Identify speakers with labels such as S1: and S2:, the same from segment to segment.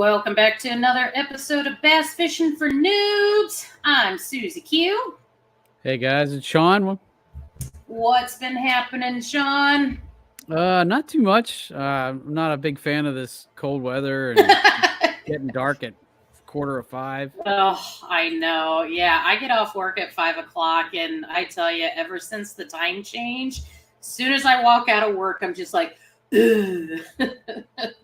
S1: Welcome back to another episode of Bass Fishing for Noobs. I'm Susie Q.
S2: Hey guys, it's Sean.
S1: What's been happening, Sean?
S2: Not too much. I'm not a big fan of this cold weather and getting dark at 4:45.
S1: Oh, I know. Yeah, I get off work at 5 o'clock, and I tell you, ever since the time change, as soon as I walk out of work, I'm just like, ugh.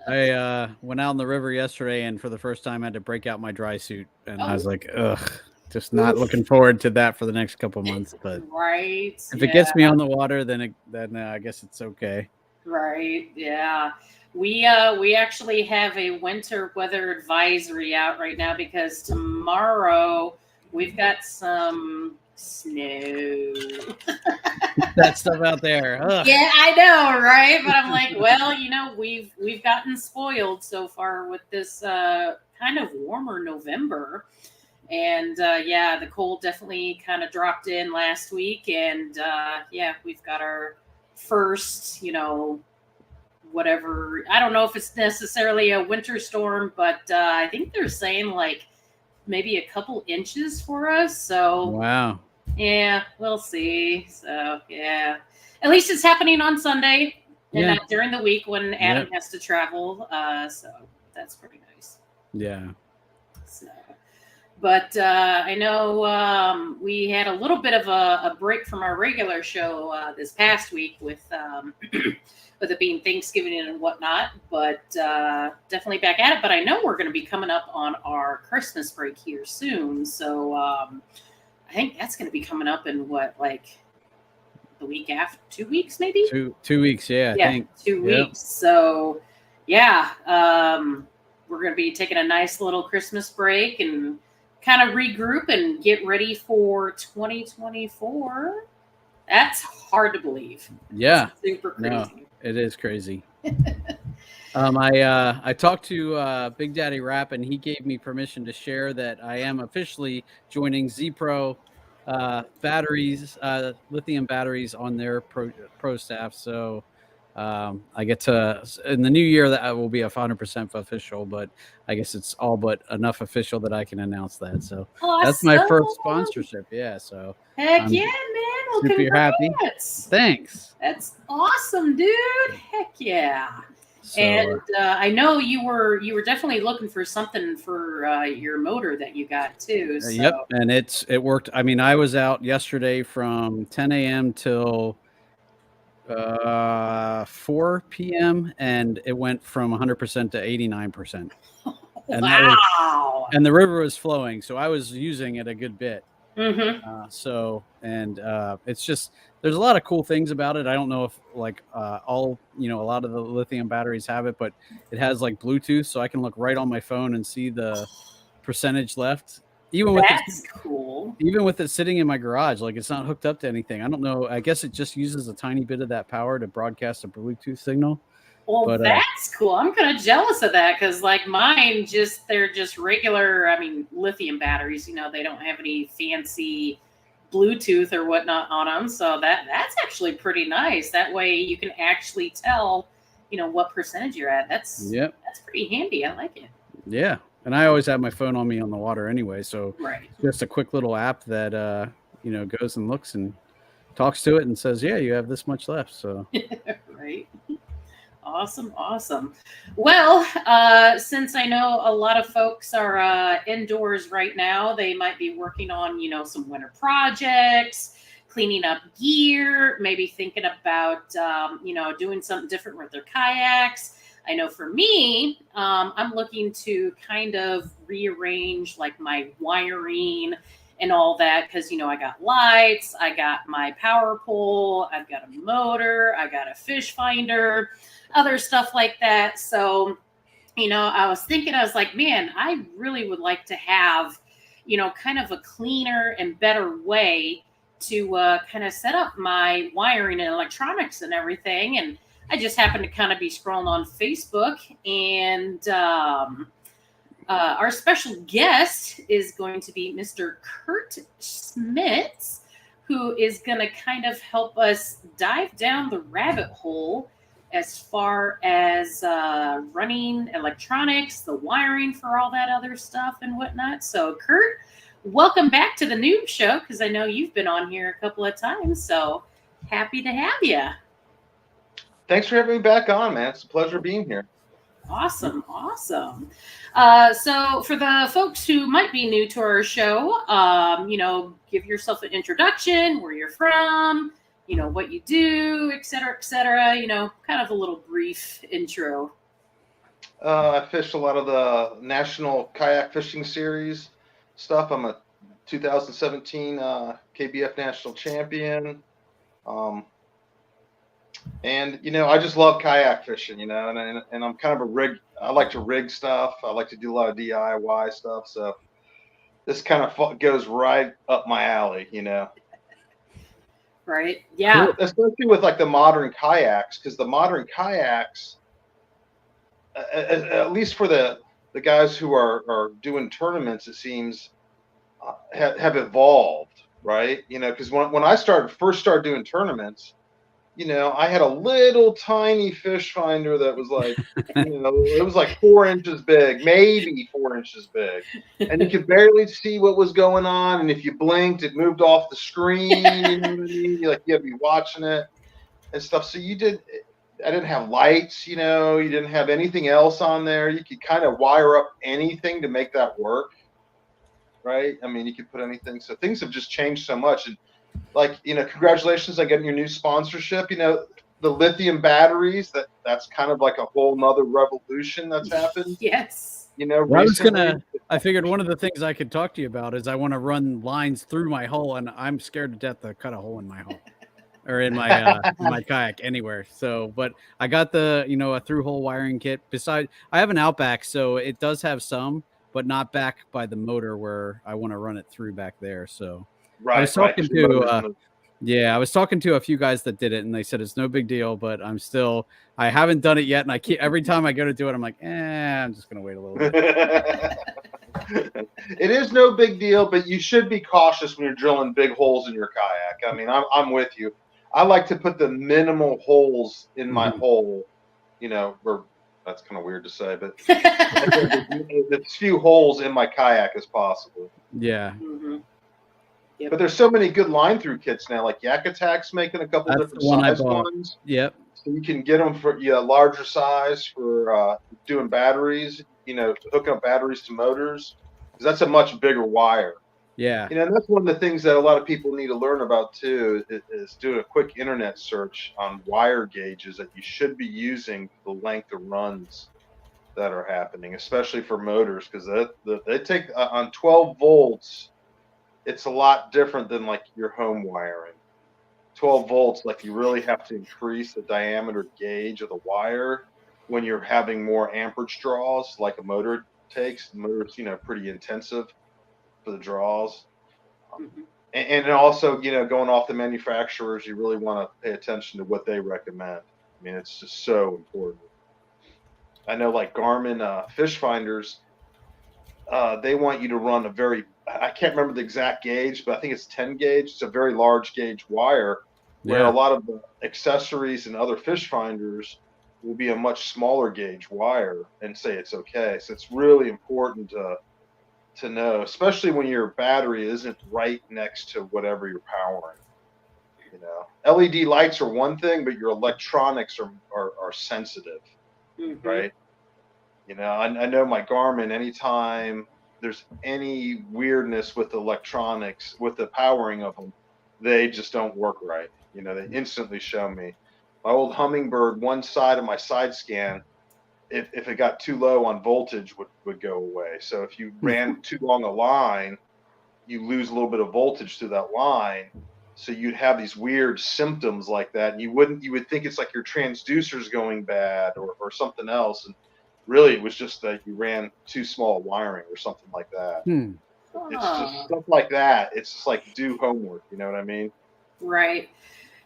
S2: I went out on the river yesterday, and for the first time, I had to break out my dry suit, and I was like, ugh, just not looking forward to that for the next couple months. But
S1: right,
S2: if it gets me on the water, then I guess it's okay.
S1: Right, yeah. We actually have a winter weather advisory out right now because tomorrow we've got some snow.
S2: That stuff out there. Ugh.
S1: Yeah, I know, right? But I'm like, well, we've gotten spoiled so far with this kind of warmer November. And the cold definitely kind of dropped in last week, and we've got our first, whatever. I don't know if it's necessarily a winter storm, but I think they're saying like maybe a couple inches for us. So
S2: wow.
S1: Yeah, we'll see. So yeah, at least it's happening on Sunday and not during the week when Adam has to travel. So that's pretty nice.
S2: Yeah.
S1: So, but I know we had a little bit of a break from our regular show this past week with with it being Thanksgiving and whatnot, but definitely back at it. But I know we're going to be coming up on our Christmas break here soon. So I think that's going to be coming up in the week after, 2 weeks maybe?
S2: 2 weeks, I think.
S1: 2 weeks. So we're going to be taking a nice little Christmas break and kind of regroup and get ready for 2024. That's hard to believe.
S2: Yeah.
S1: It's super crazy.
S2: No, it is crazy. I talked to Big Daddy Rap, and he gave me permission to share that I am officially joining Z-Pro batteries, lithium batteries on their pro staff. So I get to, in the new year, that will be 100% official, but I guess it's all but enough official that I can announce that. So that's my first sponsorship. Yeah. So
S1: heck yeah, man. Well,
S2: super happy. Thanks.
S1: That's awesome, dude. Heck yeah. So, and I know you were definitely looking for something for your motor that you got too. So.
S2: Yep, and it worked. I mean, I was out yesterday from 10 a.m. till 4 p.m. and it went from 100% to 89%. And
S1: wow!
S2: And the river was flowing, so I was using it a good bit.
S1: Mm-hmm.
S2: It's just, there's a lot of cool things about it. I don't know if a lot of the lithium batteries have it, but it has like Bluetooth, so I can look right on my phone and see the percentage left.
S1: That's cool.
S2: Even with it sitting in my garage, like it's not hooked up to anything. I don't know. I guess it just uses a tiny bit of that power to broadcast a Bluetooth signal.
S1: Well, but, that's cool. I'm kind of jealous of that because, like, mine they're just regular. I mean, lithium batteries. They don't have any fancy Bluetooth or whatnot on them. So that's actually pretty nice. That way, you can actually tell, what percentage you're at. That's pretty handy. I like it.
S2: Yeah, and I always have my phone on me on the water anyway. So just a quick little app that goes and looks and talks to it and says, "Yeah, you have this much left." So
S1: right. Awesome. Well, since I know a lot of folks are indoors right now, they might be working on, some winter projects, cleaning up gear, maybe thinking about, doing something different with their kayaks. I know for me, I'm looking to kind of rearrange like my wiring and all that because, I got lights, I got my power pole, I've got a motor, I got a fish finder, other stuff like that. So, I was like, man, I really would like to have, kind of a cleaner and better way to kind of set up my wiring and electronics and everything. And I just happened to kind of be scrolling on Facebook, and our special guest is going to be Mr. Kurt Smits, who is going to kind of help us dive down the rabbit hole as far as running electronics, the wiring for all that other stuff and whatnot. So, Kurt, welcome back to the Noob Show, because I know you've been on here a couple of times. So happy to have you.
S3: Thanks for having me back on, man. It's a pleasure being here.
S1: Awesome. So for the folks who might be new to our show, give yourself an introduction, where you're from, what you do, et cetera, kind of a little brief intro.
S3: I fished a lot of the National Kayak Fishing Series stuff. I'm a 2017 KBF National Champion. And, I just love kayak fishing, and I'm kind of I like to rig stuff. I like to do a lot of DIY stuff. So this kind of goes right up my alley,
S1: Right. Yeah.
S3: Especially with like the modern kayaks, because the modern kayaks, at least for the guys who are doing tournaments, it seems have evolved, right? Because when I first started doing tournaments, I had a little tiny fish finder that was like, it was like 4 inches big, maybe 4 inches big. And you could barely see what was going on. And if you blinked, it moved off the screen. You know what I mean? You had to be watching it and stuff. So I didn't have lights, you didn't have anything else on there. You could kind of wire up anything to make that work, right? I mean, you could put anything. So things have just changed so much. And congratulations on getting your new sponsorship. The lithium batteries, that's kind of like a whole nother revolution that's happened.
S1: Yes.
S2: I figured one of the things I could talk to you about is I want to run lines through my hull, and I'm scared to death to cut a hole in my hull or in my my kayak anywhere. So, but I got the, a through hole wiring kit. Besides, I have an Outback, so it does have some, but not back by the motor where I want to run it through back there. So
S3: right,
S2: I was talking I was talking to a few guys that did it, and they said it's no big deal, but I haven't done it yet. And every time I go to do it, I'm like, I'm just going to wait a little bit.
S3: It is no big deal, but you should be cautious when you're drilling big holes in your kayak. I mean, I'm with you. I like to put the minimal holes in my hole, or that's kind of weird to say, but as few holes in my kayak as possible.
S2: Yeah.
S1: Mm-hmm. Yep.
S3: But there's so many good line through kits now, like Yak Attack's making a couple different size ones.
S2: Yep.
S3: So you can get them for larger size for doing batteries, hooking up batteries to motors, because that's a much bigger wire.
S2: Yeah.
S3: And that's one of the things that a lot of people need to learn about too, is doing a quick internet search on wire gauges that you should be using for the length of runs that are happening, especially for motors, because they take on 12 volts. It's a lot different than like your home wiring. 12 volts, like you really have to increase the diameter gauge of the wire when you're having more amperage draws, like a motor takes. The motor's, pretty intensive for the draws. And also, going off the manufacturers, you really want to pay attention to what they recommend. I mean, it's just so important. I know like Garmin fish finders, they want you to run I can't remember the exact gauge, but I think it's 10 gauge. It's a very large gauge wire, where a lot of the accessories and other fish finders will be a much smaller gauge wire and say it's okay. So it's really important to know, especially when your battery isn't right next to whatever you're powering. LED lights are one thing, but your electronics are sensitive, right? I know my Garmin, anytime there's any weirdness with electronics, with the powering of them, they just don't work right. They instantly show me. My old Hummingbird, one side of my side scan, if it got too low on voltage, would go away. So if you ran too long a line, you lose a little bit of voltage through that line. So you'd have these weird symptoms like that. And you would think it's like your transducer's going bad or something else. And really, it was just that you ran too small wiring or something like that. It's just stuff like that. It's just like do homework. You know what I mean?
S1: Right.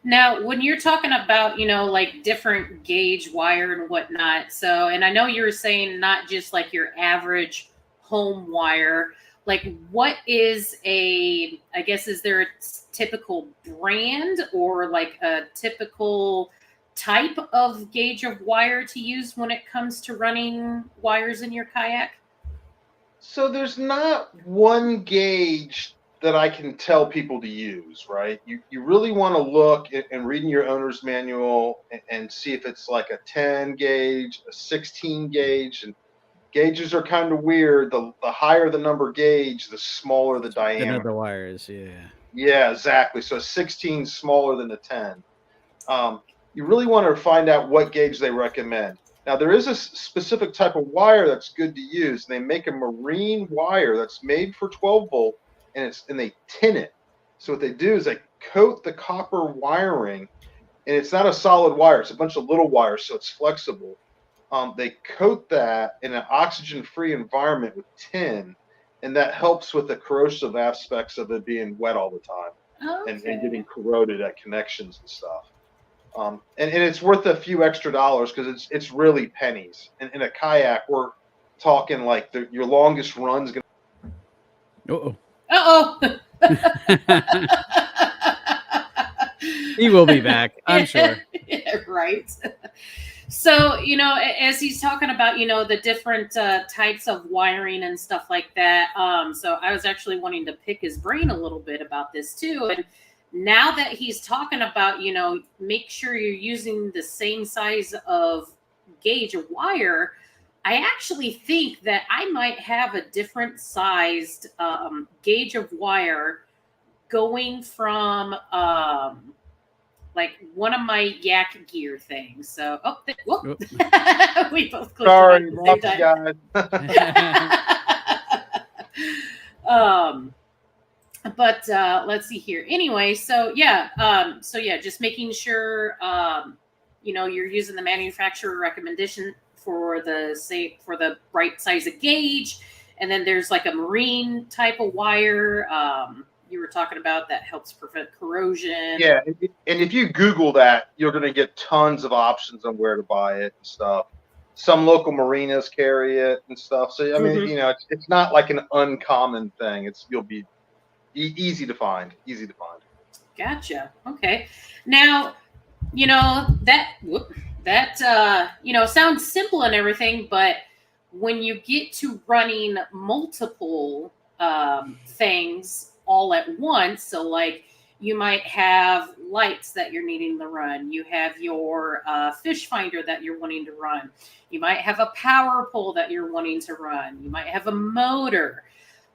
S1: Now, when you're talking about, like different gauge wire and whatnot, and I know you were saying not just like your average home wire, like what is is there a typical brand or like a typical type of gauge of wire to use when it comes to running wires in your kayak?
S3: So there's not one gauge that I can tell people to use, right? You really want to look and read in your owner's manual and see if it's like a 10 gauge, a 16 gauge, and gauges are kind of weird. The higher the number gauge, the smaller the diameter.
S2: The wires, yeah.
S3: Yeah, exactly. So a 16 is smaller than a 10. You really want to find out what gauge they recommend. Now, there is a specific type of wire that's good to use. They make a marine wire that's made for 12 volt, and they tin it. So what they do is they coat the copper wiring, and it's not a solid wire. It's a bunch of little wires, so it's flexible. They coat that in an oxygen-free environment with tin, and that helps with the corrosive aspects of it being wet all the time and getting corroded at connections and stuff. And it's worth a few extra dollars because it's really pennies. And in a kayak, we're talking like your longest run's going
S2: to...
S1: Uh-oh.
S2: He will be back, I'm sure.
S1: Yeah, right. So, as he's talking about, the different types of wiring and stuff like that. So I was actually wanting to pick his brain a little bit about this too. And now that he's talking about, make sure you're using the same size of gauge of wire, I actually think that I might have a different sized gauge of wire going from like one of my yak gear things. So, we both closed
S3: sorry,
S1: the guys. But let's see here. Anyway, so yeah, just making sure you're using the manufacturer recommendation for the right size of gauge, and then there's like a marine type of wire you were talking about that helps prevent corrosion.
S3: Yeah, and if you Google that, you're going to get tons of options on where to buy it and stuff. Some local marinas carry it and stuff. So I mean, it's not like an uncommon thing. You'll be easy to find.
S1: Gotcha. Okay. Now, that sounds simple and everything, but when you get to running multiple things all at once, so like you might have lights that you're needing to run, you have your fish finder that you're wanting to run, you might have a power pole that you're wanting to run, you might have a motor.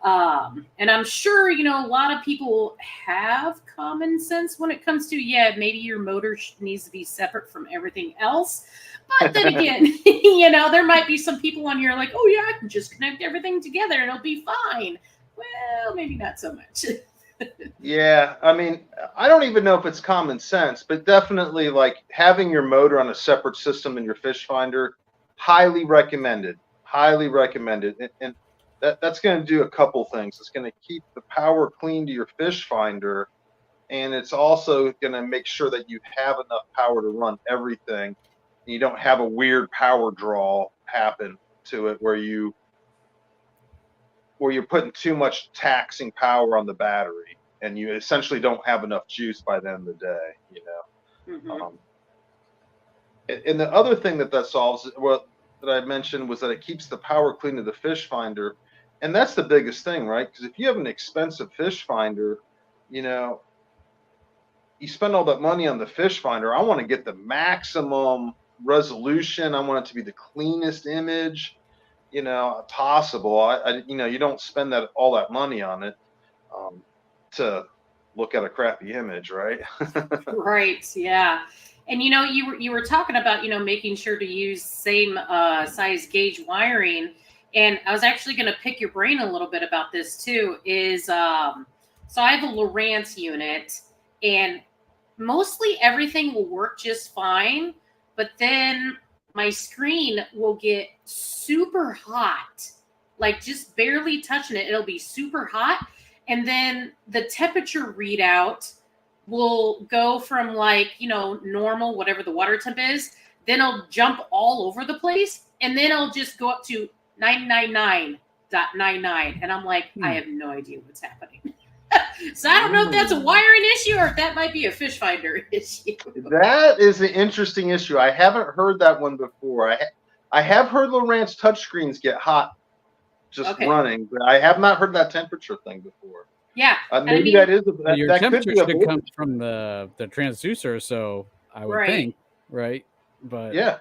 S1: And I'm sure, a lot of people have common sense when it comes to, maybe your motor needs to be separate from everything else. But then again, there might be some people on here like, oh yeah, I can just connect everything together and it'll be fine. Well, maybe not so much.
S3: Yeah. I mean, I don't even know if it's common sense, but definitely like having your motor on a separate system in your fish finder, highly recommended. And that's going to do a couple things. It's going to keep the power clean to your fish finder, and it's also going to make sure that you have enough power to run everything, and you don't have a weird power draw happen to it where you're putting too much taxing power on the battery, and you essentially don't have enough juice by the end of the day.
S1: Mm-hmm.
S3: And the other thing that solves, that I mentioned, was that it keeps the power clean to the fish finder. And that's the biggest thing, right? Because if you have an expensive fish finder, you spend all that money on the fish finder. I want to get the maximum resolution. I want it to be the cleanest image, possible. You don't spend all that money on it to look at a crappy image, right?
S1: Right. Yeah. And you were talking about making sure to use same size gauge wiring, and I was actually going to pick your brain a little bit about this too. So I have a Lowrance unit, and mostly everything will work just fine, but then my screen will get super hot, like just barely touching it, it'll be super hot, and then the temperature readout will go from like, normal, whatever the water temp is, then it'll jump all over the place, and then it'll just go up to 999.99. And I'm like, I have no idea what's happening. So I don't know if that's a wiring issue or if that might be a fish finder issue.
S3: That is an interesting issue. I haven't heard that one before. I have heard Lowrance touchscreens get hot just running, but I have not heard that temperature thing before.
S1: Yeah,
S3: maybe that is
S2: your
S3: that
S2: temperature
S3: could be
S2: should come from the transducer, so I would think, right? But
S3: yeah.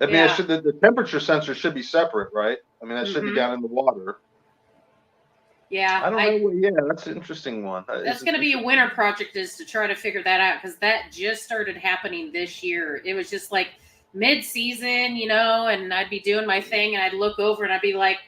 S3: I mean, the temperature sensor should be separate, right? I mean, that should be down in the water.
S1: Yeah,
S3: I don't know. Yeah, that's an interesting one.
S1: That's going to be a winter project, is to try to figure that out, because that just started happening this year. It was just like mid-season, you know, and I'd be doing my thing, and I'd look over and I'd be like,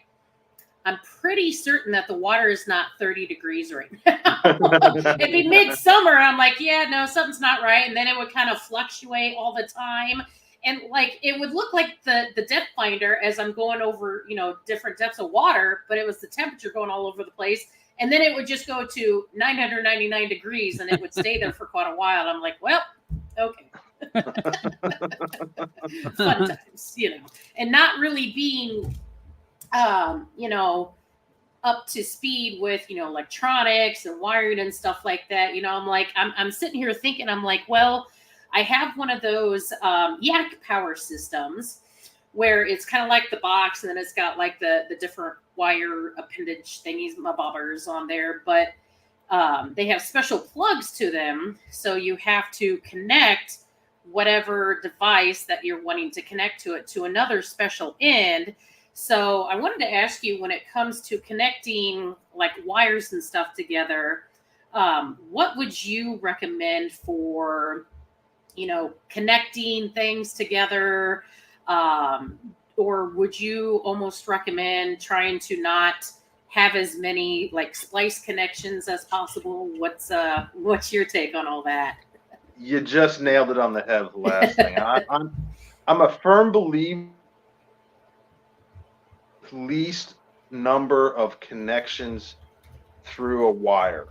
S1: I'm pretty certain that the water is not 30 degrees right now. It'd be midsummer. I'm like, yeah, no, something's not right. And then it would kind of fluctuate all the time. And like, it would look like the depth finder as I'm going over, you know, different depths of water, but it was the temperature going all over the place. And then it would just go to 999 degrees and it would stay there for quite a while. I'm like, well, okay. Fun times, you know, and not really being, you know, up to speed with, you know, electronics and wiring and stuff like that. You know, I'm like, I'm sitting here thinking, I'm like, well, I have one of those Yak power systems where it's kind of like the box, and then it's got like the different wire appendage thingies, bobbers on there, but they have special plugs to them. So you have to connect whatever device that you're wanting to connect to it to another special end. So I wanted to ask you, when it comes to connecting like wires and stuff together, what would you recommend for, you know, connecting things together? Or would you almost recommend trying to not have as many like splice connections as possible? What's your take on all that?
S3: You just nailed it on the head with the last thing. I'm a firm believer least number of connections through a wire,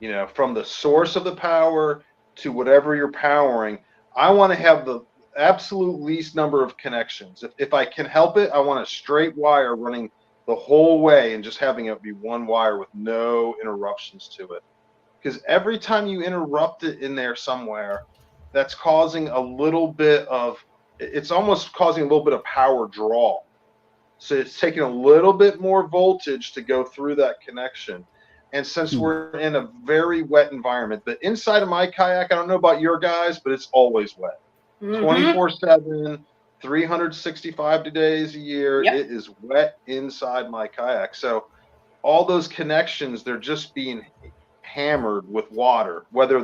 S3: you know, from the source of the power to whatever you're powering. I want to have the absolute least number of connections. If I can help it, I want a straight wire running the whole way and just having it be one wire with no interruptions to it. Because every time you interrupt it in there somewhere, that's causing a little bit of, it's almost causing a little bit of power draw. So it's taking a little bit more voltage to go through that connection. And since we're in a very wet environment, the inside of my kayak, I don't know about your guys, but it's always wet. 24/7, 365 days a year. Yep. It is wet inside my kayak. So all those connections, they're just being hammered with water, whether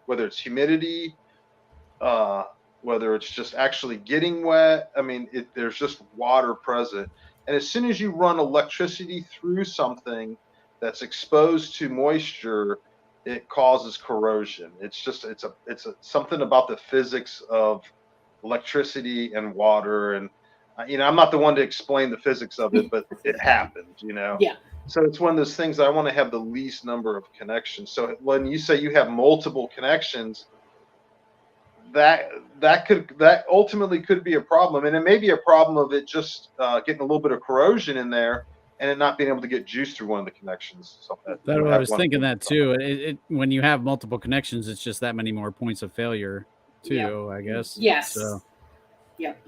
S3: it's humidity, whether it's just actually getting wet. I mean, there's just water present. And as soon as you run electricity through something that's exposed to moisture, it causes corrosion. It's something about the physics of electricity and water. And, you know, I'm not the one to explain the physics of it, but it happens, you know?
S1: Yeah.
S3: So it's one of those things I want to have the least number of connections. So when you say you have multiple connections, that ultimately could be a problem, and it may be a problem of it just getting a little bit of corrosion in there and it not being able to get juice through one of the connections. So
S2: I was thinking that too. When you have multiple connections, it's just that many more points of failure too, I guess.
S1: Yes.
S2: So.
S1: Yep.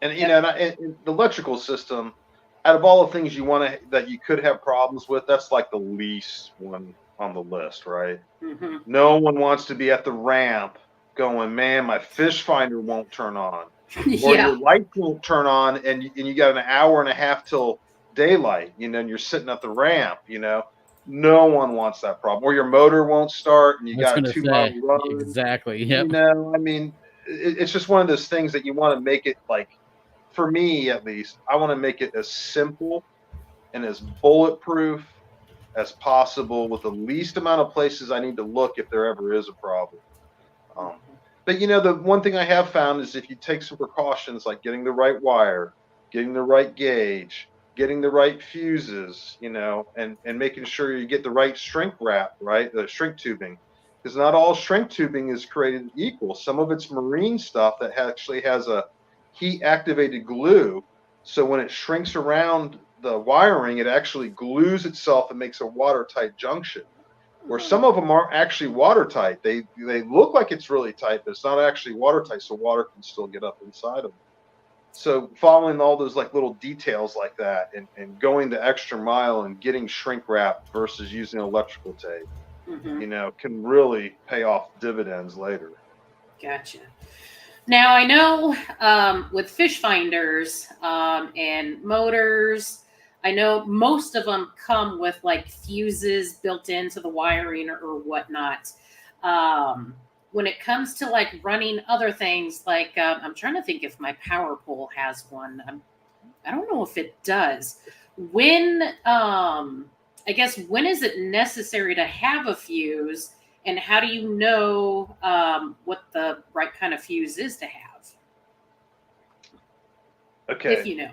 S3: And you know, and the electrical system, out of all the things that you could have problems with, that's like the least one on the list, right? Mm-hmm. No one wants to be at the ramp going, man, my fish finder won't turn on, or your lights won't turn on, and you got an hour and a half till daylight, you know, and you're sitting at the ramp, you know. No one wants that problem. Or your motor won't start, and you got a 2-mile run.
S2: Exactly. Yep.
S3: You know, I mean, it's just one of those things that you want to make it, like, for me at least, I want to make it as simple and as bulletproof as possible with the least amount of places I need to look if there ever is a problem. But, you know, the one thing I have found is if you take some precautions, like getting the right wire, getting the right gauge, getting the right fuses, you know, and making sure you get the right shrink wrap, right, the shrink tubing, because not all shrink tubing is created equal. Some of it's marine stuff that actually has a heat-activated glue, so when it shrinks around the wiring, it actually glues itself and makes a watertight junction. Where some of them aren't actually watertight. They look like it's really tight, but it's not actually watertight, so water can still get up inside of them. So following all those like little details like that, and going the extra mile and getting shrink wrap versus using electrical tape, can really pay off dividends later.
S1: Gotcha. Now I know with fish finders and motors, I know most of them come with like fuses built into the wiring or whatnot. When it comes to like running other things, like I'm trying to think if my power pole has one. I don't know if it does. When when is it necessary to have a fuse, and how do you know what the right kind of fuse is to have?
S3: Okay.
S1: If you know.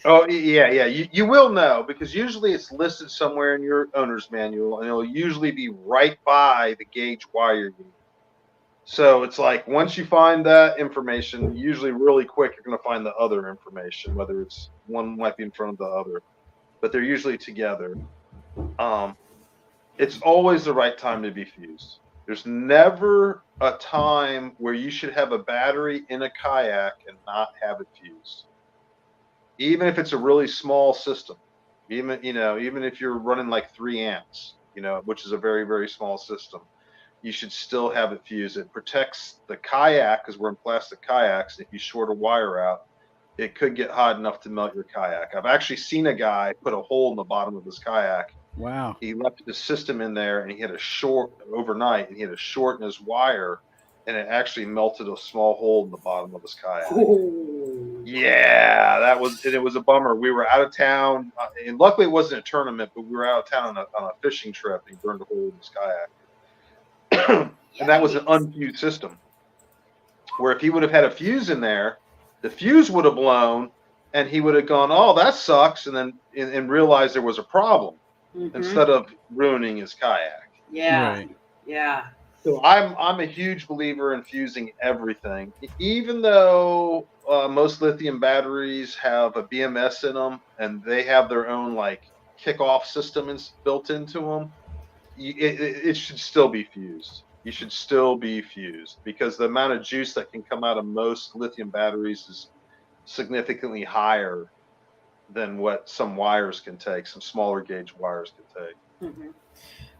S3: Oh, yeah. You will know, because usually it's listed somewhere in your owner's manual, and it'll usually be right by the gauge wire unit. So it's like once you find that information, usually really quick, you're going to find the other information, whether it's one might be in front of the other, but they're usually together. It's always the right time to be fused. There's never a time where you should have a battery in a kayak and not have it fused. Even if it's a really small system, even if you're running like 3 amps, which is a very, very small system, you should still have it fused. It protects the kayak, because we're in plastic kayaks. And if you short a wire out, it could get hot enough to melt your kayak. I've actually seen a guy put a hole in the bottom of his kayak.
S2: Wow.
S3: He left the system in there, and he had a short overnight, and he had a short in his wire, and it actually melted a small hole in the bottom of his kayak.
S1: Ooh.
S3: Yeah, it was a bummer. We were out of town, and luckily it wasn't a tournament, but we were out of town on a fishing trip, and he burned a hole in his kayak. And that was an unfused system, where if he would have had a fuse in there, the fuse would have blown, and he would have gone, "Oh, that sucks," and then and realized there was a problem, instead of ruining his kayak.
S1: Yeah.
S2: Right.
S1: Yeah.
S3: So I'm a huge believer in fusing everything, even though most lithium batteries have a BMS in them, and they have their own like kickoff system built into them. It should still be fused. You should still be fused, because the amount of juice that can come out of most lithium batteries is significantly higher than what some wires can take, some smaller gauge wires can take.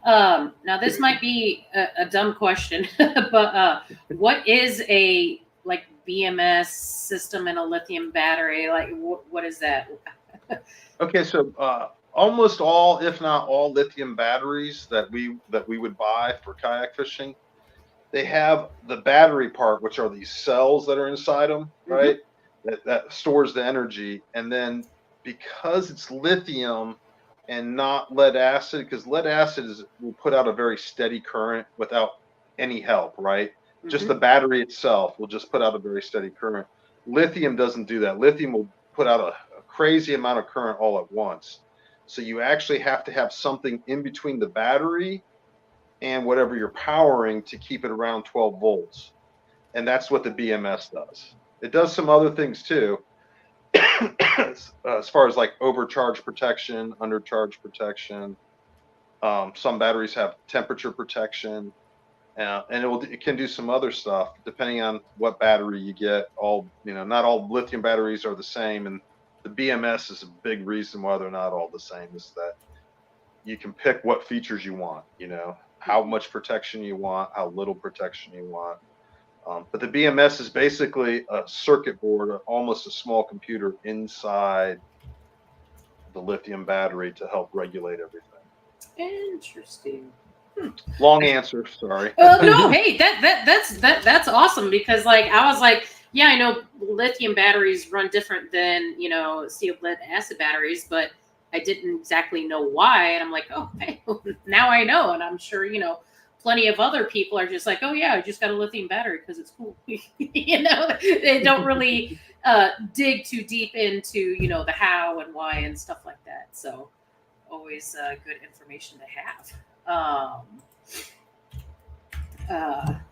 S1: Now this might be a dumb question, but what is a like BMS system in a lithium battery? Like what is that?
S3: Okay, so almost all, if not all, lithium batteries that we would buy for kayak fishing, they have the battery part, which are these cells that are inside them, right? That stores the energy. And then because it's lithium and not lead acid, because lead acid will put out a very steady current without any help, right? Just the battery itself will just put out a very steady current. Lithium doesn't do that. Lithium will put out a crazy amount of current all at once. So you actually have to have something in between the battery and whatever you're powering to keep it around 12 volts. And that's what the BMS does. It does some other things too, as far as like overcharge protection, undercharge protection. Some batteries have temperature protection, and it can do some other stuff depending on what battery you get. Not all lithium batteries are the same, and the BMS is a big reason why they're not all the same, is that you can pick what features you want, how much protection you want, how little protection you want. But the BMS is basically a circuit board, almost a small computer inside the lithium battery to help regulate everything.
S1: Interesting.
S3: Long answer, sorry.
S1: No, hey, that's awesome, because like I was like, yeah, I know lithium batteries run different than sealed lead acid batteries, but I didn't exactly know why, and I'm like, oh, hey, now I know, and I'm sure plenty of other people are just like, oh yeah, I just got a lithium battery because it's cool. They don't really dig too deep into the how and why and stuff like that. So always good information to have.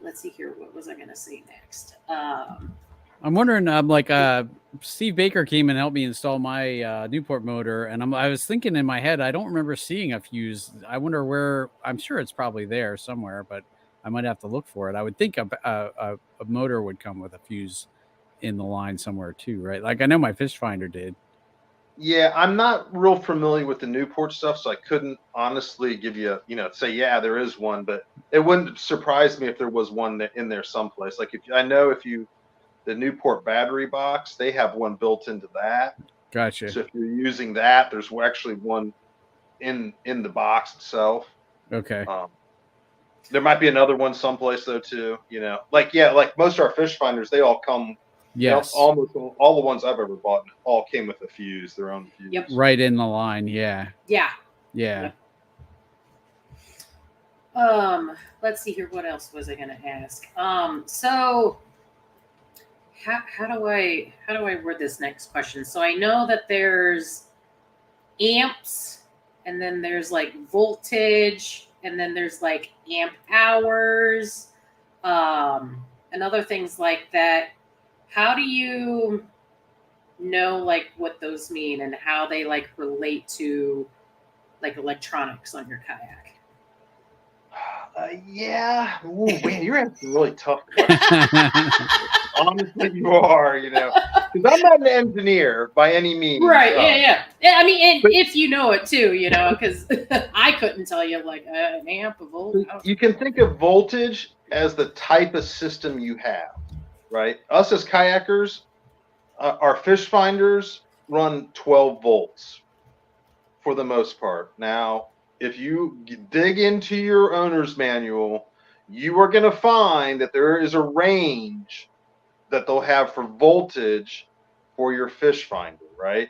S1: Let's see here. What was I going to say next?
S2: I'm wondering, Steve Baker came and helped me install my Newport motor, and I was thinking in my head, I don't remember seeing a fuse. I wonder where. I'm sure it's probably there somewhere, but I might have to look for it. I would think a motor would come with a fuse in the line somewhere too, right? Like I know my fish finder did.
S3: Yeah, I'm not real familiar with the Newport stuff, so I couldn't honestly give you, say, yeah, there is one, but it wouldn't surprise me if there was one in there someplace. Like the Newport battery box, they have one built into that.
S2: Gotcha.
S3: So if you're using that, there's actually one in the box itself.
S2: Okay.
S3: There might be another one someplace though too. Like most of our fish finders, they all come.
S2: Yes.
S3: Almost all the ones I've ever bought all came with a fuse, their own fuse.
S1: Yep.
S2: Right in the line. Yeah.
S1: Yeah.
S2: Yeah.
S1: Yep. Let's see here. What else was I going to ask? So how do I word this next question? So I know that there's amps, and then there's like voltage, and then there's like amp hours, and other things like that. How do you know like what those mean and how they like relate to like electronics on your kayak?
S3: Yeah. Ooh, man, you're asking really tough questions. Honestly, you are, because I'm not an engineer by any means.
S1: Right. Yeah. I mean, if you know it too, because I couldn't tell you like an amp, a volt.
S3: You can think of voltage as the type of system you have, right? Us as kayakers, our fish finders run 12 volts for the most part. Now, if you dig into your owner's manual, you are going to find that there is a range that they'll have for voltage for your fish finder, right?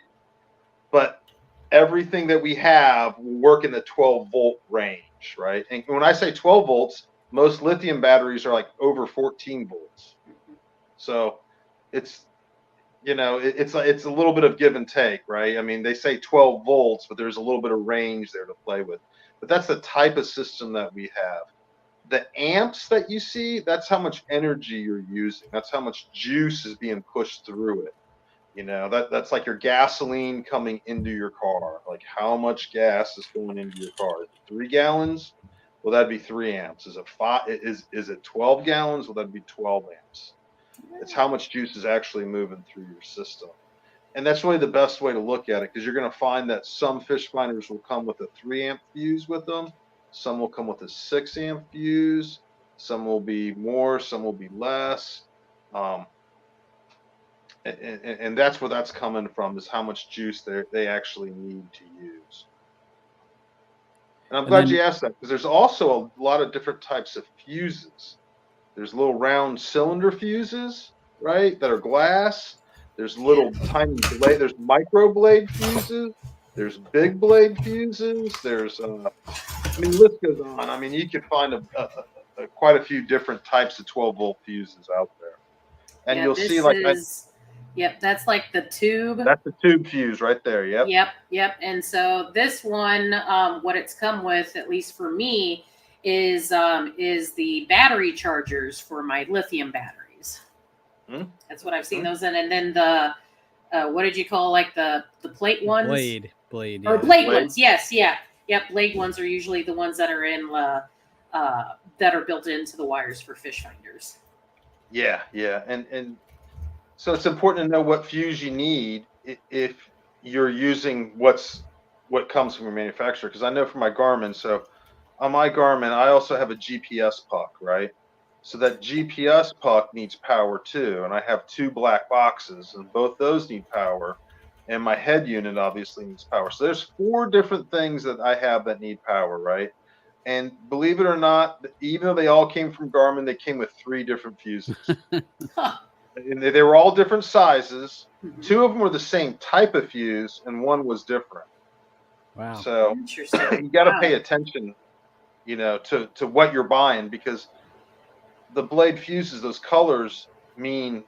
S3: But everything that we have will work in the 12 volt range, right? And when I say 12 volts, most lithium batteries are like over 14 volts. So it's a little bit of give and take, right? I mean, they say 12 volts, but there's a little bit of range there to play with. But that's the type of system that we have. The amps that you see, that's how much energy you're using. That's how much juice is being pushed through it. That's like your gasoline coming into your car. Like how much gas is going into your car? 3 gallons? Well, that'd be 3 amps. Is it 5? Is it 12 gallons? Well, that'd be 12 amps. It's how much juice is actually moving through your system. And that's really the best way to look at it, because you're going to find that some fish finders will come with a 3 amp fuse with them. Some will come with a 6 amp fuse. Some will be more, some will be less. And that's where that's coming from, is how much juice they actually need to use. And I'm glad you asked that, because there's also a lot of different types of fuses. There's little round cylinder fuses, right, that are glass. There's little tiny blade. There's micro blade fuses. There's big blade fuses. There's, list goes on. I mean, you could find quite a few different types of 12 volt fuses out there, and you'll see like
S1: Yep, that's like the tube.
S3: That's the tube fuse right there. Yep.
S1: Yep. And so this one, what it's come with, at least for me, is the battery chargers for my lithium batteries. That's what I've seen those in. And then the what did you call like the plate ones?
S2: Blade.
S1: Or blade ones. Yes. Yeah. Yep. Blade ones are usually the ones that are in that are built into the wires for fish finders.
S3: Yeah. And so it's important to know what fuse you need if you're using what comes from your manufacturer. Because I know for my Garmin, so on my Garmin, I also have a GPS puck, right? So that GPS puck needs power too. And I have 2 black boxes, and both those need power. And my head unit obviously needs power. So there's 4 different things that I have that need power, right? And believe it or not, even though they all came from Garmin, they came with 3 different fuses. And they were all different sizes. 2 of them were the same type of fuse, and 1 was different.
S2: Wow.
S3: So you got to pay attention, to what you're buying, because the blade fuses, those colors mean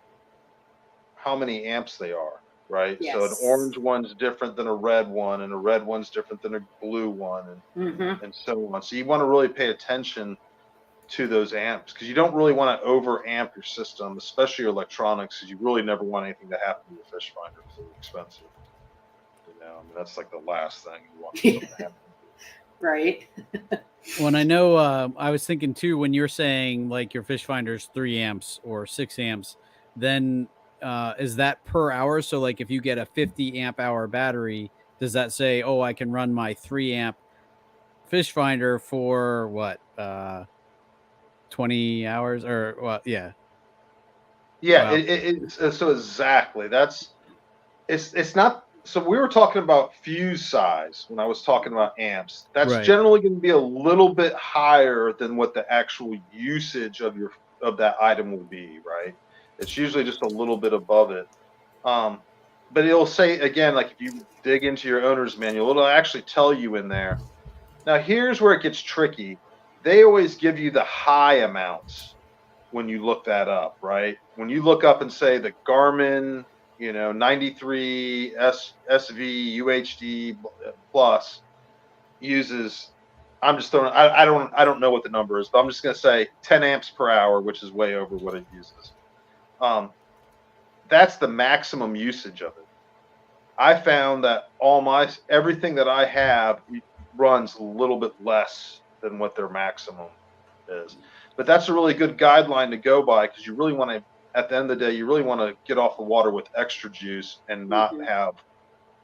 S3: how many amps they are, right?
S1: Yes.
S3: So an orange one's different than a red one, and a red one's different than a blue one, and so on. So you want to really pay attention to those amps, because you don't really want to over amp your system, especially your electronics, because you really never want anything to happen to your fish finder. It's really expensive. I mean, that's like the last thing you want something to happen.
S1: Right.
S2: When I know, I was thinking too, when you're saying like your fish finder's 3 amps or 6 amps, then is that per hour? So like if you get a 50 amp hour battery, does that say, oh, I can run my 3 amp fish finder for what, 20 hours or what? Yeah.
S3: Yeah,
S2: Wow.
S3: so exactly. It's not. So we were talking about fuse size when I was talking about amps. That's
S2: Right.
S3: generally going to be a little bit higher than what the actual usage of that item will be, right? It's usually just a little bit above it. But it'll say again, like if you dig into your owner's manual, it'll actually tell you in there. Now here's where it gets tricky. They always give you the high amounts when you look that up, right? When you look up and say the Garmin, 93 SV UHD plus uses, I'm just throwing, I don't know what the number is, but I'm just going to say 10 amps per hour, which is way over what it uses. That's the maximum usage of it. I found that everything that I have runs a little bit less than what their maximum is. But that's a really good guideline to go by, because you really want to, at the end of the day, you really want to get off the water with extra juice and not have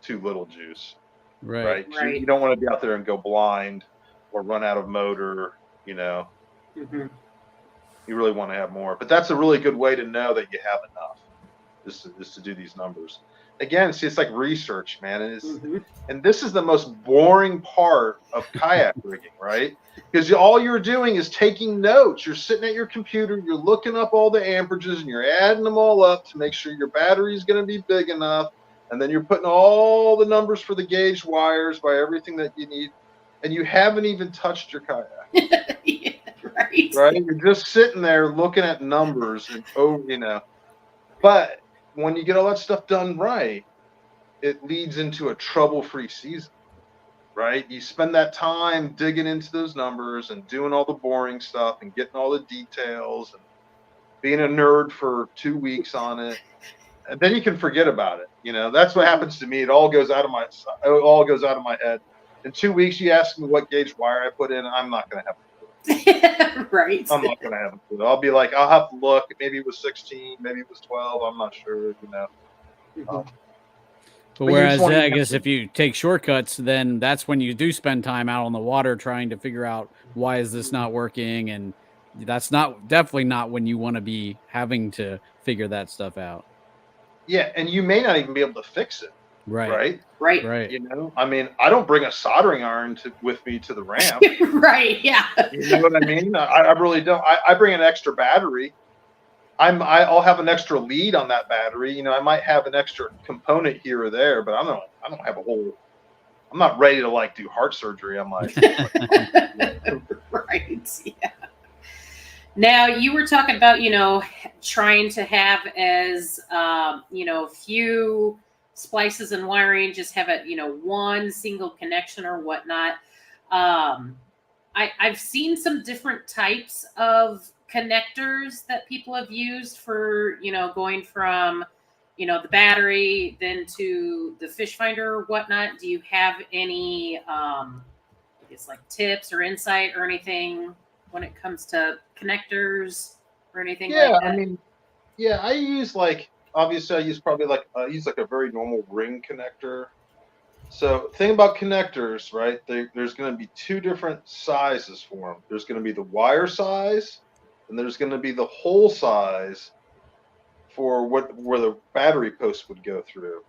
S3: too little juice. Right. You don't want to be out there and go blind or run out of motor,
S1: Mm-hmm.
S3: You really want to have more. But that's a really good way to know that you have enough, just to do these numbers. Again, see, it's like research, man. And this is the most boring part of kayak rigging, right? Because all you're doing is taking notes. You're sitting at your computer, you're looking up all the amperages, and you're adding them all up to make sure your battery is going to be big enough. And then you're putting all the numbers for the gauge wires by everything that you need. And you haven't even touched your kayak.
S1: Yeah, right.
S3: You're just sitting there looking at numbers and, But when you get all that stuff done right, it leads into a trouble-free season, right? You spend that time digging into those numbers and doing all the boring stuff and getting all the details and being a nerd for 2 weeks on it. And then you can forget about it. That's what happens to me. It all goes out of my head. In 2 weeks, you ask me what gauge wire I put in, I'm not going to have a clue.
S1: Right.
S3: I'm not going to have a clue. I'll be like, I'll have to look. Maybe it was 16, maybe it was 12. I'm not sure,
S1: Mm-hmm.
S2: But whereas I guess if you take shortcuts, then that's when you do spend time out on the water trying to figure out why is this not working, and that's definitely not when you want to be having to figure that stuff out.
S3: Yeah, and you may not even be able to fix it.
S2: Right.
S3: I mean, I don't bring a soldering iron with me to the ramp.
S1: Right. Yeah.
S3: You know what I mean? I really don't. I bring an extra battery. I'll have an extra lead on that battery. I might have an extra component here or there, but I don't have a whole. I'm not ready to do heart surgery on my.
S1: Right. Yeah. Now you were talking about trying to have as few splices and wiring, just have it one single connection or whatnot. I've seen some different types of connectors that people have used for going from the battery then to the fish finder or whatnot. Do you have any tips or insight or anything when it comes to connectors or anything like that?
S3: I mean, I use obviously I use a very normal ring connector. So thing about connectors, right? There's going to be 2 different sizes for them. There's going to be the wire size, and there's going to be the hole size for where the battery post would go through.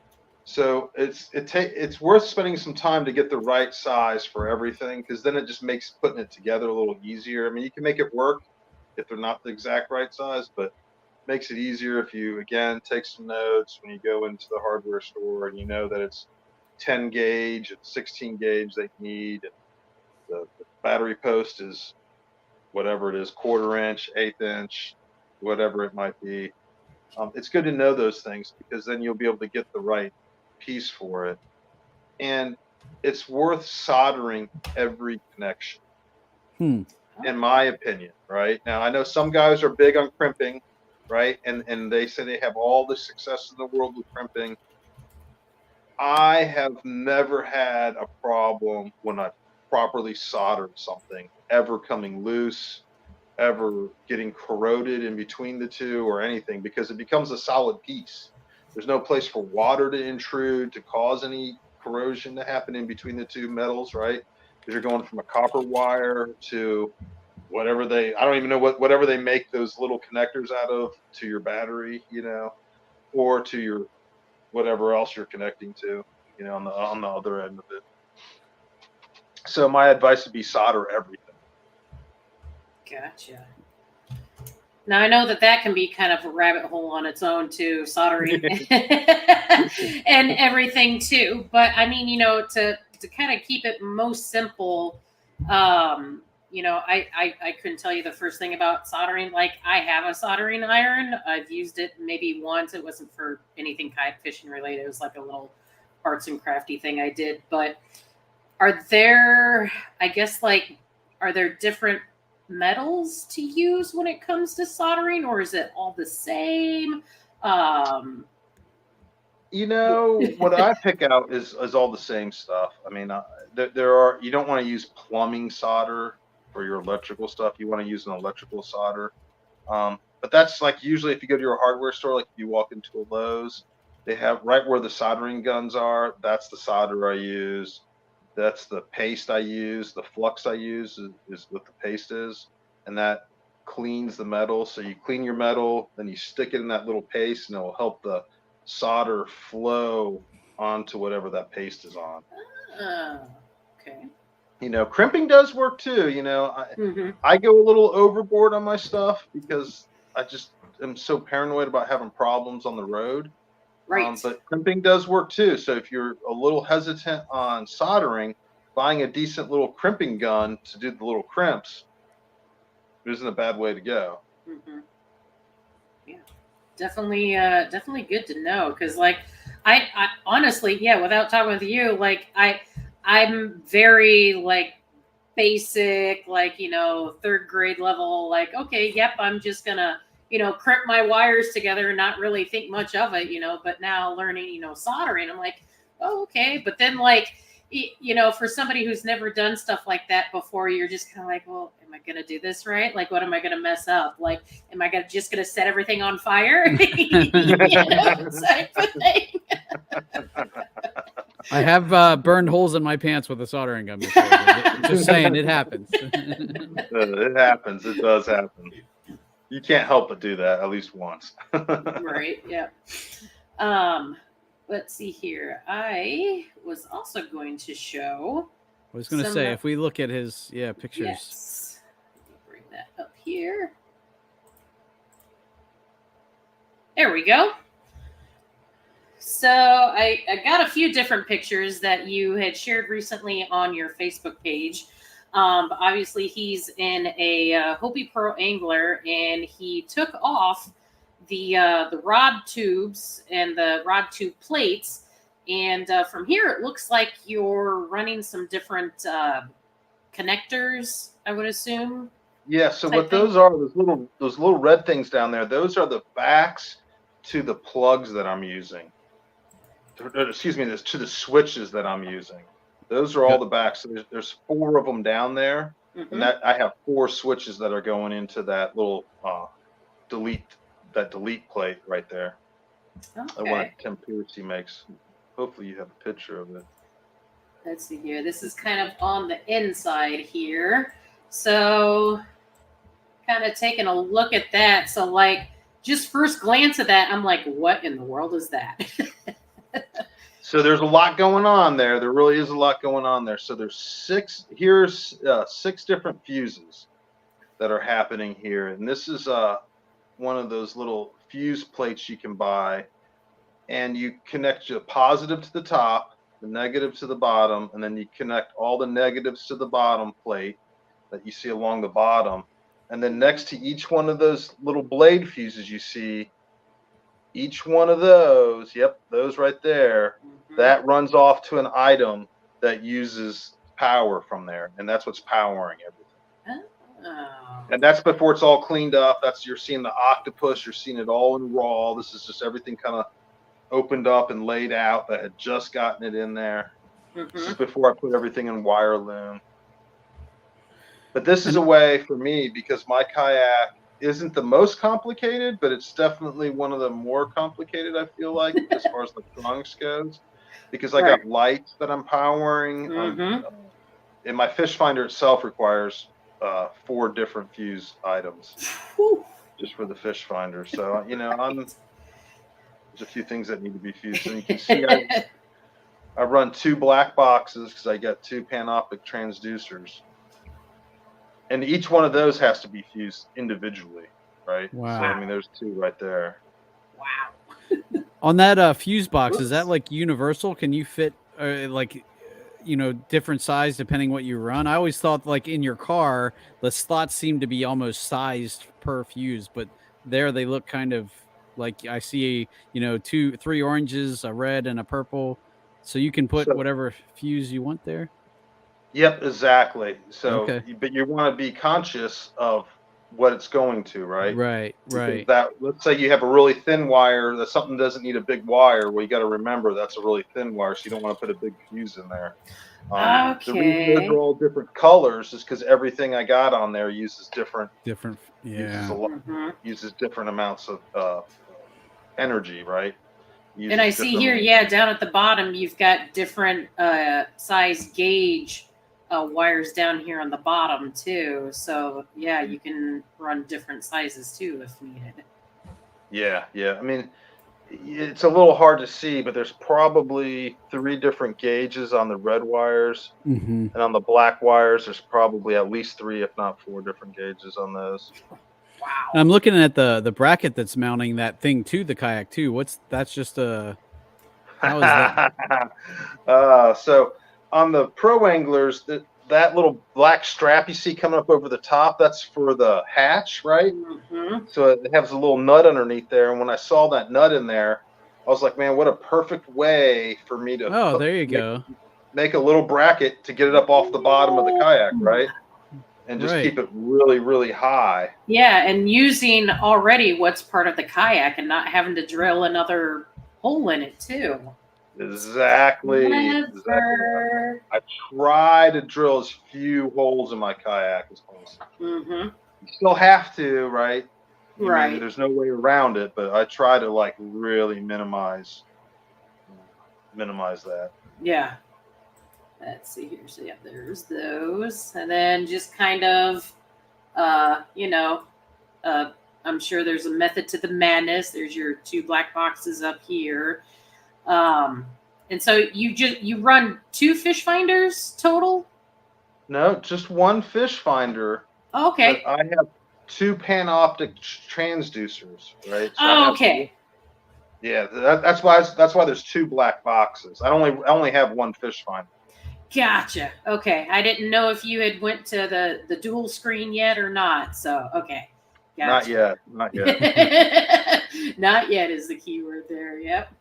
S3: So it's worth spending some time to get the right size for everything, because then it just makes putting it together a little easier. I mean, you can make it work if they're not the exact right size, but makes it easier if you again take some notes when you go into the hardware store and you know that it's 10 gauge and 16 gauge they need, and the battery post is whatever it is, 1/4 inch, 1/8 inch, whatever it might be. It's good to know those things, because then you'll be able to get the right piece for it. And it's worth soldering every connection. in my opinion, right? Now, I know some guys are big on crimping, right? And they say they have all the success in the world with crimping. I have never had a problem when I properly soldered something ever coming loose, ever getting corroded in between the two or anything, because it becomes a solid piece. There's no place for water to intrude to cause any corrosion to happen in between the two metals, right? Because you're going from a copper wire to whatever I don't even know whatever they make those little connectors out of to your battery, or to your whatever else you're connecting to, on the other end of it. So my advice would be solder everything.
S1: Gotcha. Now I know that can be kind of a rabbit hole on its own too, soldering and everything too. But I mean, to kind of keep it most simple, I couldn't tell you the first thing about soldering. Like, I have a soldering iron. I've used it maybe once. It wasn't for anything kayak fishing related. It was like a little arts and crafty thing I did. But are there different metals to use when it comes to soldering, or is it all the same?
S3: What I pick out is all the same stuff. I mean, you don't want to use plumbing solder for your electrical stuff. You want to use an electrical solder. But that's like usually if you go to your hardware store, like if you walk into a Lowe's, they have right where the soldering guns are. That's the solder I use. That's the paste I use. The flux I use is what the paste is. And that cleans the metal. So you clean your metal, then you stick it in that little paste, and it will help the solder flow onto whatever that paste is on.
S1: Okay.
S3: Crimping does work too. I go a little overboard on my stuff because I just am so paranoid about having problems on the road.
S1: Right.
S3: But crimping does work too. So if you're a little hesitant on soldering, buying a decent little crimping gun to do the little crimps isn't a bad way to go.
S1: Mm-hmm. Yeah, definitely good to know. Because I honestly, without talking with you, I'm very basic, third grade level. Okay, yep, I'm just gonna crimp my wires together and not really think much of it, but now learning, soldering, I'm like, oh, okay. But then for somebody who's never done stuff like that before, you're just kind of like, well, am I going to do this right? What am I going to mess up? Am I just going to set everything on fire? Type of thing.
S2: I have burned holes in my pants with a soldering gun before. Just saying, it happens.
S3: It happens. It does happen. You can't help but do that at least once.
S1: Right. Yeah. Let's see here. I was also going to show.
S2: I was going to say, if we look at his pictures.
S1: Yes. Bring that up here. There we go. So I got a few different pictures that you had shared recently on your Facebook page. Obviously, he's in a Hobie Pro angler, and he took off the rod tubes and the rod tube plates, and from here it looks like you're running some different connectors, I would assume.
S3: Yeah. So what those are, those little red things down there, those are the backs to the plugs that I'm using. Excuse me, to the switches that I'm using. Those are all the backs. So there's 4 of them down there, and that I have 4 switches that are going into that little delete plate right there.
S1: Okay.
S3: The one Tim Piercy makes. Hopefully you have a picture of it.
S1: Let's see here. This is kind of on the inside here. So kind of taking a look at that. So just first glance at that, I'm like, what in the world is that?
S3: So there's a lot going on there. There really is a lot going on there. So there's 6 different fuses that are happening here. And this is one of those little fuse plates you can buy, and you connect the positive to the top, the negative to the bottom, and then you connect all the negatives to the bottom plate that you see along the bottom. And then next to each one of those little blade fuses you see, each one of those, those right there, that runs off to an item that uses power from there, and that's what's powering everything.
S1: Oh.
S3: And that's before it's all cleaned up. You're seeing the octopus. You're seeing it all in raw. This is just everything kind of opened up and laid out that had just gotten it in there. This is before I put everything in wire loom. But this is a way for me, because my kayak isn't the most complicated, but it's definitely one of the more complicated, I feel like, as far as the trunks goes, because I got lights that I'm powering. And my fish finder itself requires 4 different fuse items just for the fish finder. So, you know, there's a few things that need to be fused. And you can see I run 2 black boxes because I got 2 panoptic transducers. And each one of those has to be fused individually, right?
S2: Wow.
S3: So, I mean, there's 2 right there.
S1: Wow.
S2: On that fuse box, is that like universal? Can you fit like, you know, different size depending what you run? I always thought like in your car, the slots seem to be almost sized per fuse, but there they look kind of like I see, you know, 3 oranges, a red and a purple. So you can put whatever fuse you want there.
S3: Yep, exactly. So,
S2: Okay.
S3: but you want to be conscious of what it's going to, right?
S2: Right.
S3: Because let's say you have a really thin wire that something doesn't need a big wire. Well, you got to remember that's a really thin wire, so you don't want to put a big fuse in there. The reason those are all different colors is because everything I got on there uses different. Uses different amounts of energy, right?
S1: And I see here, down at the bottom, you've got different size gauge wires down here on the bottom too. So yeah, you can run different sizes too if needed. Yeah.
S3: I mean, it's a little hard to see, but there's probably 3 different gauges on the red wires, and on the black wires, there's probably at least 3, if not 4, different gauges on those.
S1: Wow.
S2: I'm looking at the bracket that's mounting that thing to the kayak too. That's just a. How is that?
S3: So on the pro anglers, that little black strap you see coming up over the top, that's for the hatch, right? So it has a little nut underneath there. And when I saw that nut in there, I was like, man, what a perfect way for me to
S2: there you go.
S3: Make a little bracket to get it up off the bottom of the kayak, right? And just keep it really, really high.
S1: Yeah, and using already what's part of the kayak and not having to drill another hole in it too.
S3: Exactly. I try to drill as few holes in my kayak as possible. You still have to, right?
S1: Right.
S3: There's no way around it, but I try to like really minimize that.
S1: Yeah. Let's see here. So yeah, there's those, and then just kind of, I'm sure there's a method to the madness. There's your 2 black boxes up here. And so you run 2 fish finders total?
S3: No, just 1 fish finder.
S1: Oh, okay.
S3: But I have 2 panoptic transducers, right?
S1: So okay.
S3: Yeah, that's why there's 2 black boxes. I only have 1 fish finder.
S1: Gotcha. Okay, I didn't know if you had went to the dual screen yet or not. So okay. Gotcha.
S3: Not yet.
S1: Not yet is the keyword there. Yep.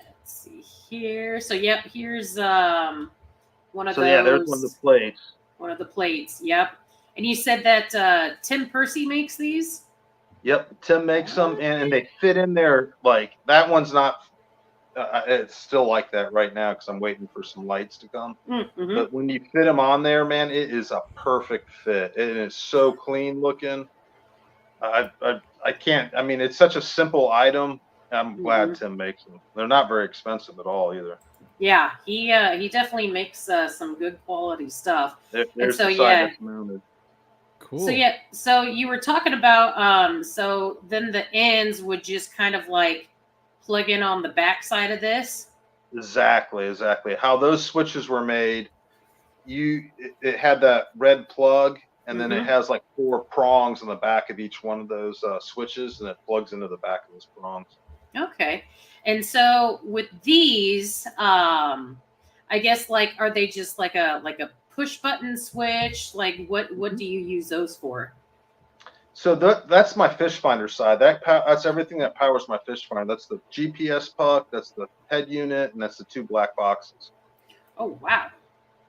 S1: Let's see here. So yep, here's one of those.
S3: So yeah, there's one of the plates.
S1: One of the plates. Yep. And you said that Tim Percy makes these?
S3: Yep, Tim makes them, and they fit in there. Like that one's not. It's still like that right now because I'm waiting for some lights to come. But when you fit them on there, man, it is a perfect fit. It is so clean looking. I can't. I mean, it's such a simple item. I'm glad Tim makes them. They're not very expensive at all either.
S1: Yeah, he definitely makes some good quality stuff.
S3: There's the side that's mounted.
S2: Cool.
S1: So yeah, so you were talking about so then the ends would just kind of like plug in on the back side of this.
S3: Exactly. How those switches were made, it had that red plug, and then it has like 4 prongs on the back of each one of those switches, and it plugs into the back of those prongs.
S1: Okay. And so with these, I guess like are they just like a push button switch? Like what do you use those for?
S3: So that's my fish finder side. That's everything that powers my fish finder. That's the GPS puck, that's the head unit, and that's the 2 black boxes.
S1: Oh wow.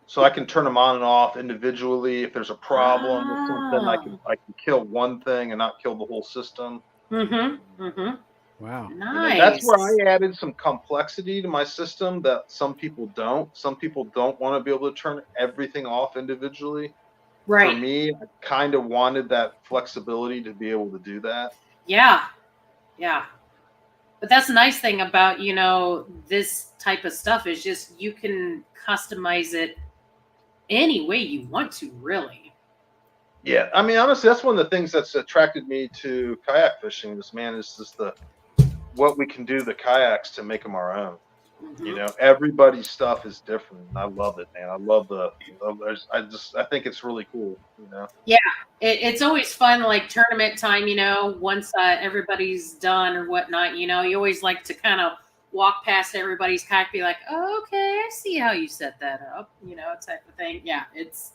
S3: so I can turn them on and off individually. If there's a problem with something, I can kill one thing and not kill the whole system.
S2: Wow.
S1: Nice.
S3: And that's where I added some complexity to my system that some people don't. Some people don't want to be able to turn everything off individually.
S1: Right.
S3: For me, I kind of wanted that flexibility to be able to do that.
S1: Yeah. Yeah. But that's the nice thing about, you know, this type of stuff is just you can customize it any way you want to, really.
S3: Yeah. I mean, honestly, that's one of the things that's attracted me to kayak fishing. This man is just what we can do the kayaks to make them our own. You know, everybody's stuff is different. And I love it, man. I love I think it's really cool, you know?
S1: Yeah. It's always fun, like tournament time, you know, once everybody's done or whatnot, you know, you always like to kind of walk past everybody's kayak, be like, oh, okay, I see how you set that up, you know, type of thing. Yeah. It's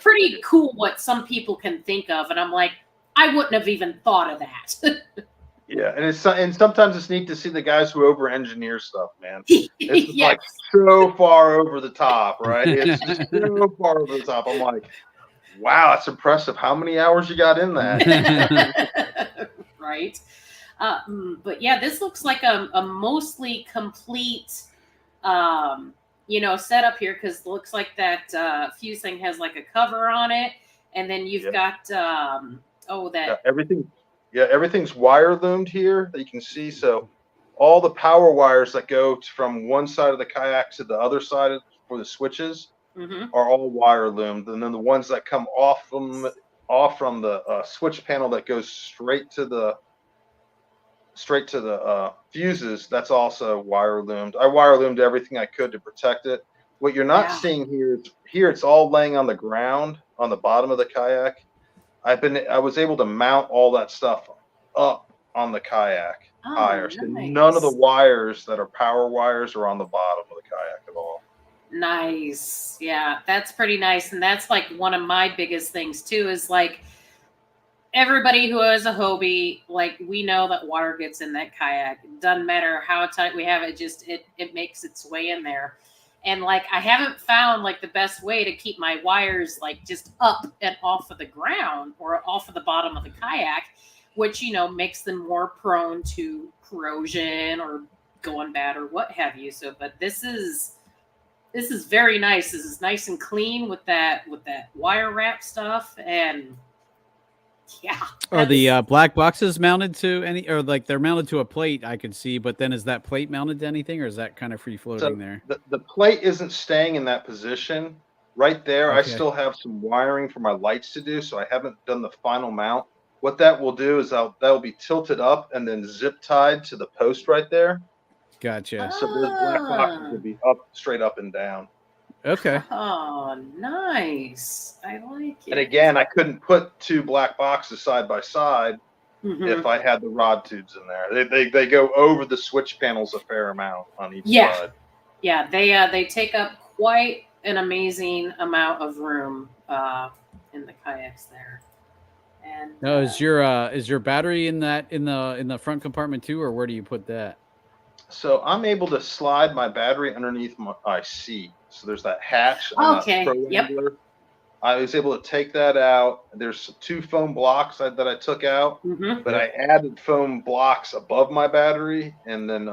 S1: pretty cool what some people can think of. And I'm like, I wouldn't have even thought of that.
S3: Yeah, and sometimes it's neat to see the guys who over-engineer stuff, man. It's
S1: Yes.
S3: like so far over the top, right? It's just so far over the top. I'm like, wow, that's impressive. How many hours you got in that?
S1: Right. But yeah, this looks like a mostly complete, you know, setup here, because it looks like that fuse thing has like a cover on it, and then you've got
S3: everything's wire loomed here that you can see. So all the power wires that go from one side of the kayak to the other side for the switches are all wire loomed, and then the ones that come off from the switch panel that goes straight to the fuses, that's also wire loomed. I wire loomed everything I could to protect it. What you're not seeing here it's all laying on the ground on the bottom of the kayak. I was able to mount all that stuff up on the kayak higher. So none of the wires that are power wires are on the bottom of the kayak at all.
S1: Nice. Yeah, that's pretty nice. And that's like one of my biggest things too, is like everybody who has a Hobie, like we know that water gets in that kayak. It doesn't matter how tight we have it, just it makes its way in there. And like I haven't found like the best way to keep my wires like just up and off of the ground or off of the bottom of the kayak, which, you know, makes them more prone to corrosion or going bad or what have you. So, but this is very nice. This is nice and clean with that wire wrap stuff. And yeah.
S2: Are the black boxes mounted to any, or like they're mounted to a plate I could see, but then is that plate mounted to anything, or is that kind of free floating there?
S3: The plate isn't staying in that position right there. Okay. I still have some wiring for my lights to do, so I haven't done the final mount. What that will do is that'll be tilted up and then zip tied to the post right there.
S2: Gotcha.
S3: So those black boxes will be straight up and down.
S2: Okay.
S1: Oh, nice. I like it.
S3: And again, I couldn't put two black boxes side by side if I had the rod tubes in there. They go over the switch panels a fair amount on each side.
S1: Yeah, they take up quite an amazing amount of room in the kayaks there. And
S2: now, is your battery in the front compartment too, or where do you put that?
S3: So I'm able to slide my battery underneath my seat. So there's that hatch on that Pro Wrangler. I was able to take that out. There's two foam blocks that I took out, but I added foam blocks above my battery and then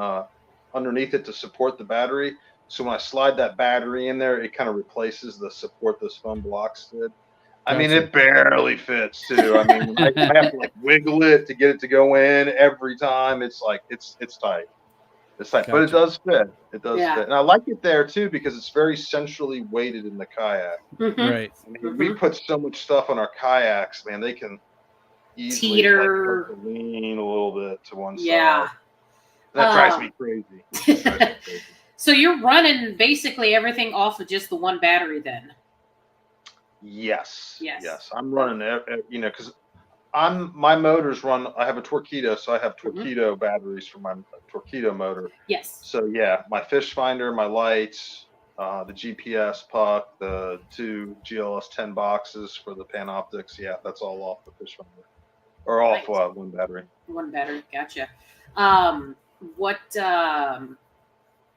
S3: underneath it to support the battery. So when I slide that battery in there, it kind of replaces the support those foam blocks did. I mean, it barely fits too. I mean, I have to like wiggle it to get it to go in every time. It's like it's tight. It's tight, but it does fit. It does fit, and I like it there too because it's very centrally weighted in the kayak.
S2: Right.
S3: I mean, we put so much stuff on our kayaks, man. They can easily
S1: teeter,
S3: like, lean a little bit to one
S1: side.
S3: That drives me crazy.
S1: So you're running basically everything off of just the one battery, then?
S3: Yes. I'm running, because my motors run. I have a Torqeedo, so I have Torqeedo batteries for my Torqeedo motor.
S1: Yes.
S3: So yeah, my fish finder, my lights, the GPS puck, the two GLS 10 boxes for the Panoptics. Yeah, that's all off the fish finder, or off one battery.
S1: One battery, gotcha. What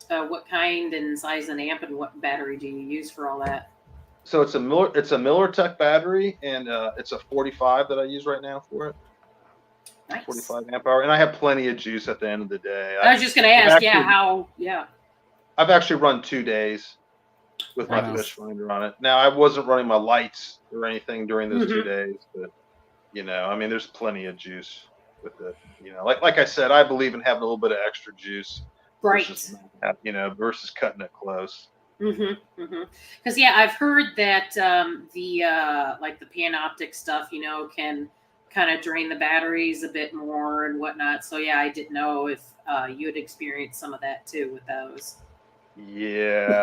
S1: What kind and size and amp and what battery do you use for all that?
S3: So it's a MillerTech battery, and it's a 45 that I use right now for it.
S1: Nice.
S3: 45 amp hour, and I have plenty of juice at the end of the day.
S1: I was just going to ask,
S3: I've actually run 2 days with my fish finder on it. Now, I wasn't running my lights or anything during those 2 days, but I mean, there's plenty of juice with it. Like I said, I believe in having a little bit of extra juice,
S1: right?
S3: Versus cutting it close.
S1: Because I've heard that the Panoptic stuff, can kind of drain the batteries a bit more and whatnot. So I didn't know if you had experienced some of that too with those.
S3: Yeah.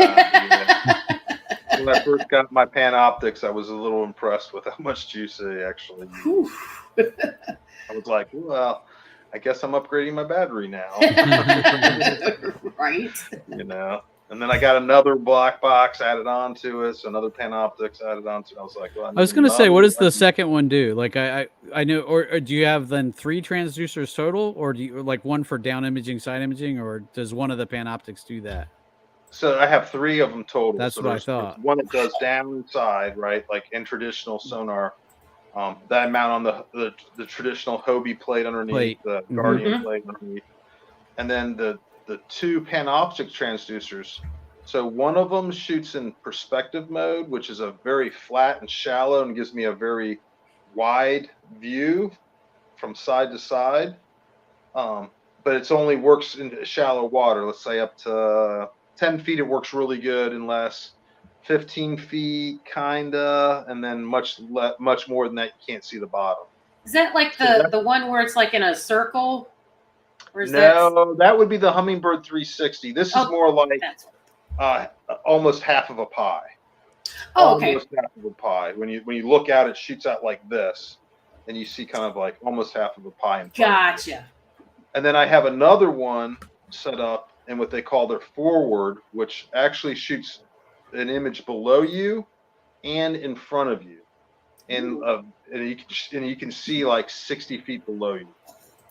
S3: When I first got my Panoptics, I was a little impressed with how much juice they actually used. I was like, well, I guess I'm upgrading my battery now.
S1: Right.
S3: And then I got another black box added onto it, so another Panoptics added onto it. I was like, well,
S2: I was going to say, what does the second one do? Like, I know, or do you have then 3 transducers total, or do you like one for down imaging, side imaging, or does one of the Panoptics do that?
S3: So I have 3 of them total.
S2: That's what I thought.
S3: One that does down and side, right? Like in traditional sonar, that mount on the traditional Hobie plate underneath, the Guardian plate underneath, and then the 2 Panoptic transducers. So one of them shoots in perspective mode, which is a very flat and shallow and gives me a very wide view from side to side. But it only works in shallow water. Let's say up to 10 feet, it works really good, unless 15 feet, kinda, and then much more than that, you can't see the bottom.
S1: Is that like the one where it's like in a circle? Or is
S3: that would be the Humminbird 360. This is more like almost half of a pie.
S1: Oh, okay.
S3: Almost half of a pie. When you look out, it shoots out like this, and you see kind of like almost half of a pie.
S1: Gotcha.
S3: And then I have another one set up in what they call their forward, which actually shoots an image below you and in front of you, and you can see like 60 feet below you.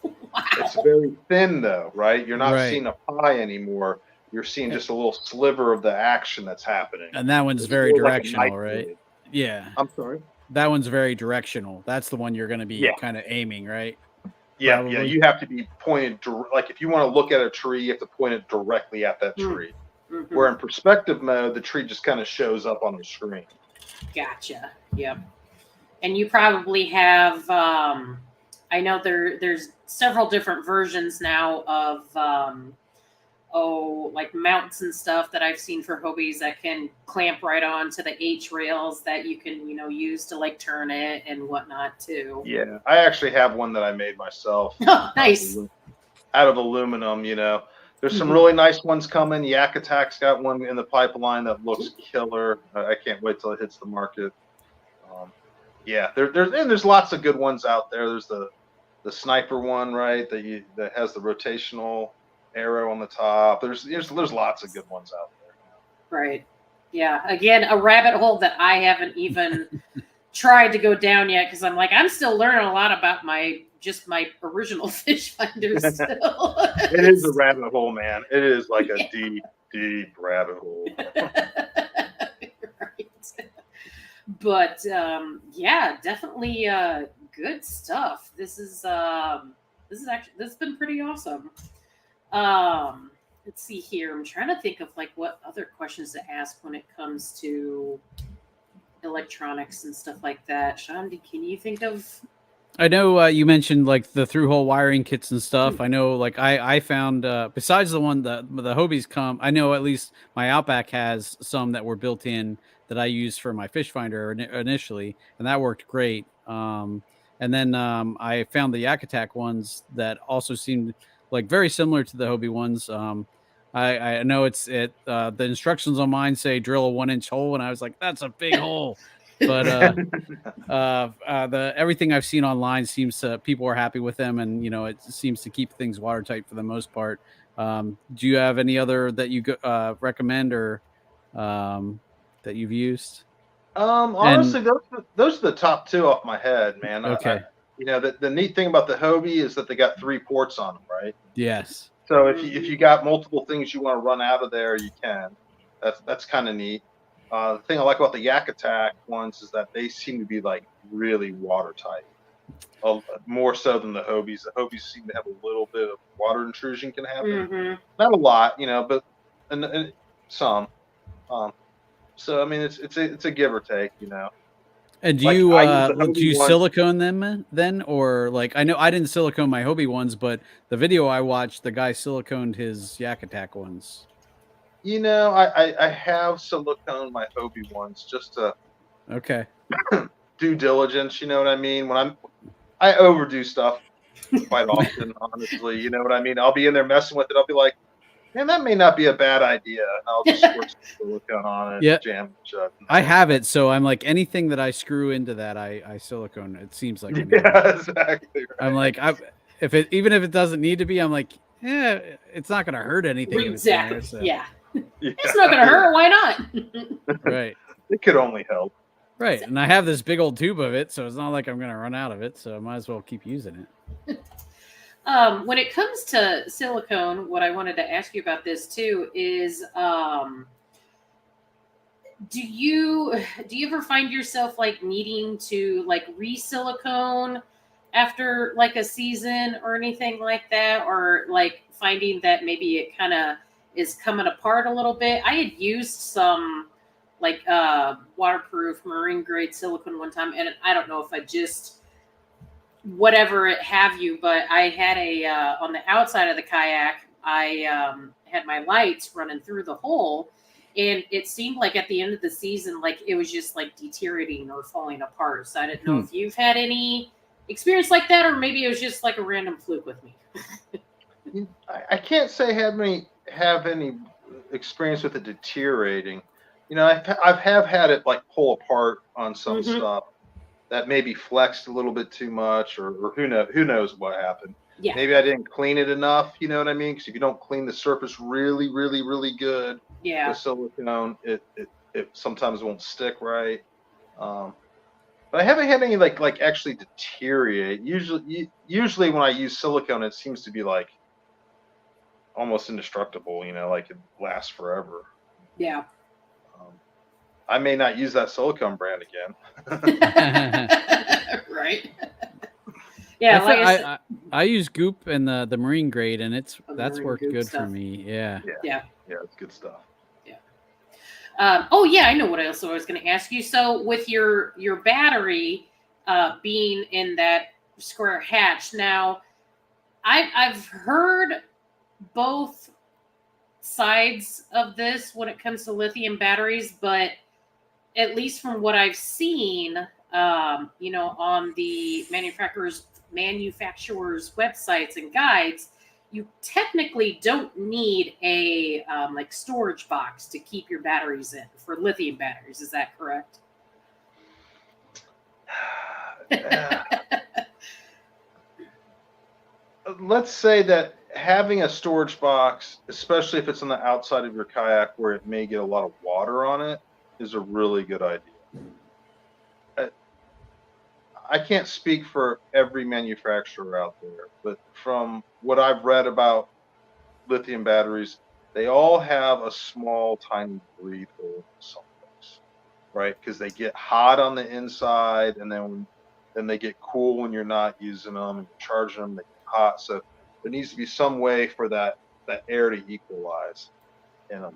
S3: Wow. It's very thin though, right? You're not seeing a pie anymore. You're seeing just a little sliver of the action that's happening.
S2: And that one's very directional, right? Yeah.
S3: I'm sorry?
S2: That one's very directional. That's the one you're going to be kind of aiming, right?
S3: Yeah, probably. Yeah. You have to be pointed, like if you want to look at a tree, you have to point it directly at that tree. Where in perspective mode, the tree just kind of shows up on the screen.
S1: Gotcha. Yep. And you probably have, I know there's several different versions now of, like mounts and stuff that I've seen for Hobies that can clamp right onto the H rails that you can, use to like turn it and whatnot too.
S3: Yeah, I actually have one that I made myself.
S1: Oh, nice.
S3: Out of aluminum, There's some really nice ones coming. Yak Attack's got one in the pipeline that looks killer. I can't wait till it hits the market. There's lots of good ones out there. There's the sniper one, right? That has the rotational arrow on the top. There's lots of good ones out there.
S1: Right. Yeah. Again, a rabbit hole that I haven't even tried to go down yet because I'm still learning a lot about my original fish finder still.
S3: It is a rabbit hole, man. It is like a deep rabbit hole.
S1: Right. But definitely good stuff. This has been pretty awesome. Let's see here. I'm trying to think of like what other questions to ask when it comes to electronics and stuff like that. Sean, can you think of?
S2: I know you mentioned like the through-hole wiring kits and stuff. I know like I found besides the one the Hobies come, I know at least my Outback has some that were built in that I used for my fish finder initially, and that worked great. And then I found the Yak Attack ones that also seemed like very similar to the Hobie ones. I know the instructions on mine say drill a 1-inch hole, and I was like, that's a big hole. But everything I've seen online seems people are happy with them, and it seems to keep things watertight for the most part. Do you have any other that you recommend or that you've used?
S3: Honestly, those are the top 2 off my head, man.
S2: Okay.
S3: The neat thing about the Hobie is that they got 3 ports on them, right?
S2: Yes.
S3: So if you got multiple things you want to run out of there, you can. That's kind of neat. The thing I like about the Yak Attack ones is that they seem to be like really watertight, more so than the Hobies. The Hobies seem to have a little bit of water intrusion can happen, not a lot, but and some. So I mean, it's a give or take,
S2: And do
S3: Like,
S2: you
S3: I use the
S2: do
S3: Hobie
S2: you
S3: ones.
S2: silicone them then, or like I know I didn't silicone my Hobie ones, but the video I watched, the guy siliconed his Yak Attack ones.
S3: I have silicone my Hobie ones just to due diligence. You know what I mean? When I overdo stuff quite often, honestly. You know what I mean? I'll be in there messing with it. I'll be like, man, that may not be a bad idea. And I'll just squirt some silicone on it, jam it shut.
S2: I have it, so I'm like anything that I screw into that, I silicone. It seems like
S3: exactly. Right.
S2: I'm like, even if it doesn't need to be, I'm like, yeah, it's not going to hurt anything.
S1: Exactly.
S2: If it's there, so.
S1: Yeah. It's not going to hurt. Why not?
S2: Right.
S3: It could only help.
S2: Right. And I have this big old tube of it, so it's not like I'm going to run out of it. So I might as well keep using it.
S1: When it comes to silicone, what I wanted to ask you about this too is, do you ever find yourself like needing to like re-silicone after like a season or anything like that, or like finding that maybe it kind of is coming apart a little bit? I had used some like waterproof marine grade silicone one time, and I don't know if I just whatever it have you, but I had a on the outside of the kayak, I had my lights running through the hole, and it seemed like at the end of the season, like it was just like deteriorating or falling apart. So I didn't know if you've had any experience like that, or maybe it was just like a random fluke with me.
S3: I can't say have any experience with it deteriorating. I've had it like pull apart on some stuff that maybe flexed a little bit too much, or who knows what happened.
S1: Yeah.
S3: Maybe I didn't clean it enough. You know what I mean? Because if you don't clean the surface really, really, really good with silicone, it sometimes won't stick right. But I haven't had any like actually deteriorate. Usually when I use silicone, it seems to be like almost indestructible. Like it lasts forever.
S1: Yeah.
S3: I may not use that silicone brand again.
S1: Right. Yeah,
S2: I use Goop and the marine grade, and that's worked good for me. Yeah,
S3: it's good stuff.
S1: Yeah. I know what else I was going to ask you. So with your battery being in that square hatch, now I've heard both sides of this when it comes to lithium batteries, but at least from what I've seen, on the manufacturers' websites and guides, you technically don't need a like storage box to keep your batteries in for lithium batteries. Is that correct?
S3: Let's say that having a storage box, especially if it's on the outside of your kayak where it may get a lot of water on it, is a really good idea. I can't speak for every manufacturer out there, but from what I've read about lithium batteries, they all have a small, tiny breathe hole someplace, right? Because they get hot on the inside, and then they get cool when you're not using them and you're charging them. They get hot, so there needs to be some way for that air to equalize in them.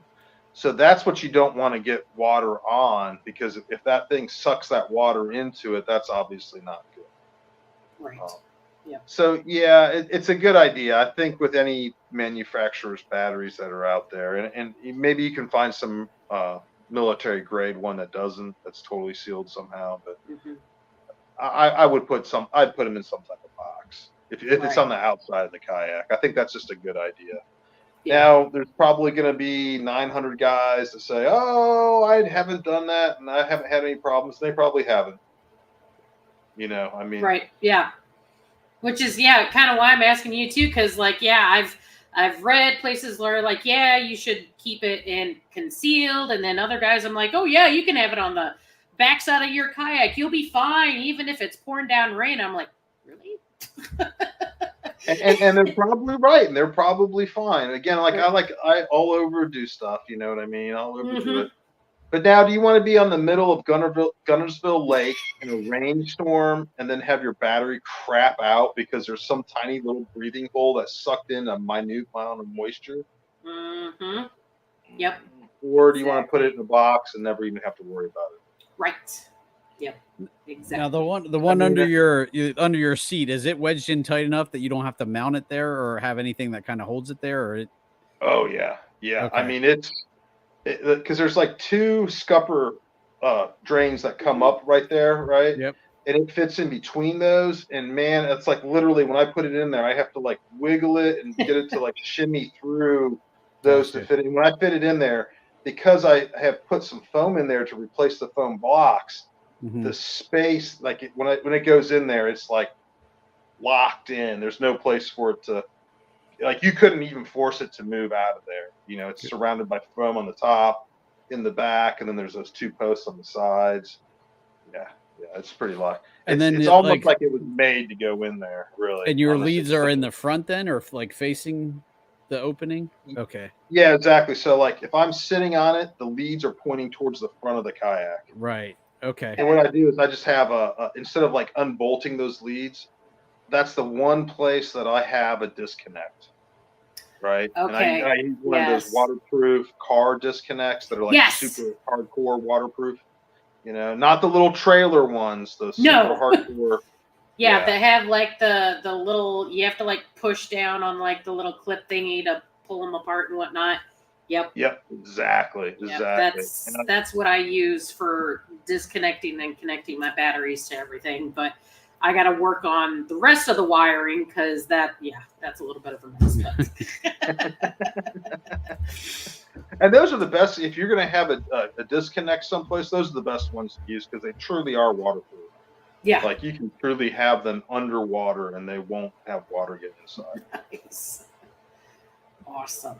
S3: So that's what you don't want to get water on, because if that thing sucks that water into it, that's obviously not good.
S1: Right.
S3: So it's a good idea. I think with any manufacturer's batteries that are out there, and maybe you can find some military grade one that's totally sealed somehow. But I'd put them in some type of box if it's on the outside of the kayak. I think that's just a good idea. Yeah. Now, there's probably going to be 900 guys that say, "Oh, I haven't done that, and I haven't had any problems." They probably haven't. I mean,
S1: right? Yeah. Which is kind of why I'm asking you too, because I've read places where like you should keep it in concealed, and then other guys I'm like, oh yeah, you can have it on the backside of your kayak. You'll be fine, even if it's pouring down rain. I'm like, really?
S3: And they're probably right, and they're probably fine. Again, I all overdo stuff. You know what I mean? I'll overdo it. But now, do you want to be on the middle of Gunnersville Lake in a rainstorm and then have your battery crap out because there's some tiny little breathing hole that sucked in a minute amount of moisture?
S1: Mm-hmm. Yep.
S3: Or do you want to put it in a box and never even have to worry about it?
S1: Right. Yep. Exactly.
S2: Now the one under your seat, is it wedged in tight enough that you don't have to mount it there or have anything that kind of holds it there? Or
S3: Oh yeah. Okay. I mean because there's like 2 scupper drains that come up right there, right?
S2: Yep.
S3: And it fits in between those. And man, it's like literally when I put it in there, I have to like wiggle it and get it to like shimmy through those to fit it. And when I fit it in there, because I have put some foam in there to replace the foam blocks, the space, like when it goes in there, it's like locked in. There's no place for it to, like, you couldn't even force it to move out of there. You know, it's surrounded by foam on the top, in the back, and then there's those 2 posts on the sides. Yeah, it's pretty locked. And then it's almost like it was made to go in there, really.
S2: And your leads are in the front then, or like facing the opening? Okay.
S3: Yeah, exactly. So like if I'm sitting on it, the leads are pointing towards the front of the kayak.
S2: Right. Okay.
S3: And what I do is I just have instead of like unbolting those leads, that's the one place that I have a disconnect. Right.
S1: Okay.
S3: And I use one of those waterproof car disconnects that are like super hardcore waterproof. You know, not the little trailer ones, the super hardcore.
S1: Yeah, they have like the little, you have to like push down on like the little clip thingy to pull them apart and whatnot. Yep.
S3: Exactly.
S1: That's what I use for disconnecting and connecting my batteries to everything. But I got to work on the rest of the wiring because that's a little bit of a mess.
S3: And those are the best. If you're going to have a disconnect someplace, those are the best ones to use because they truly are waterproof. Yeah. Like you can truly have them underwater and they won't have water get inside.
S1: Nice. Awesome.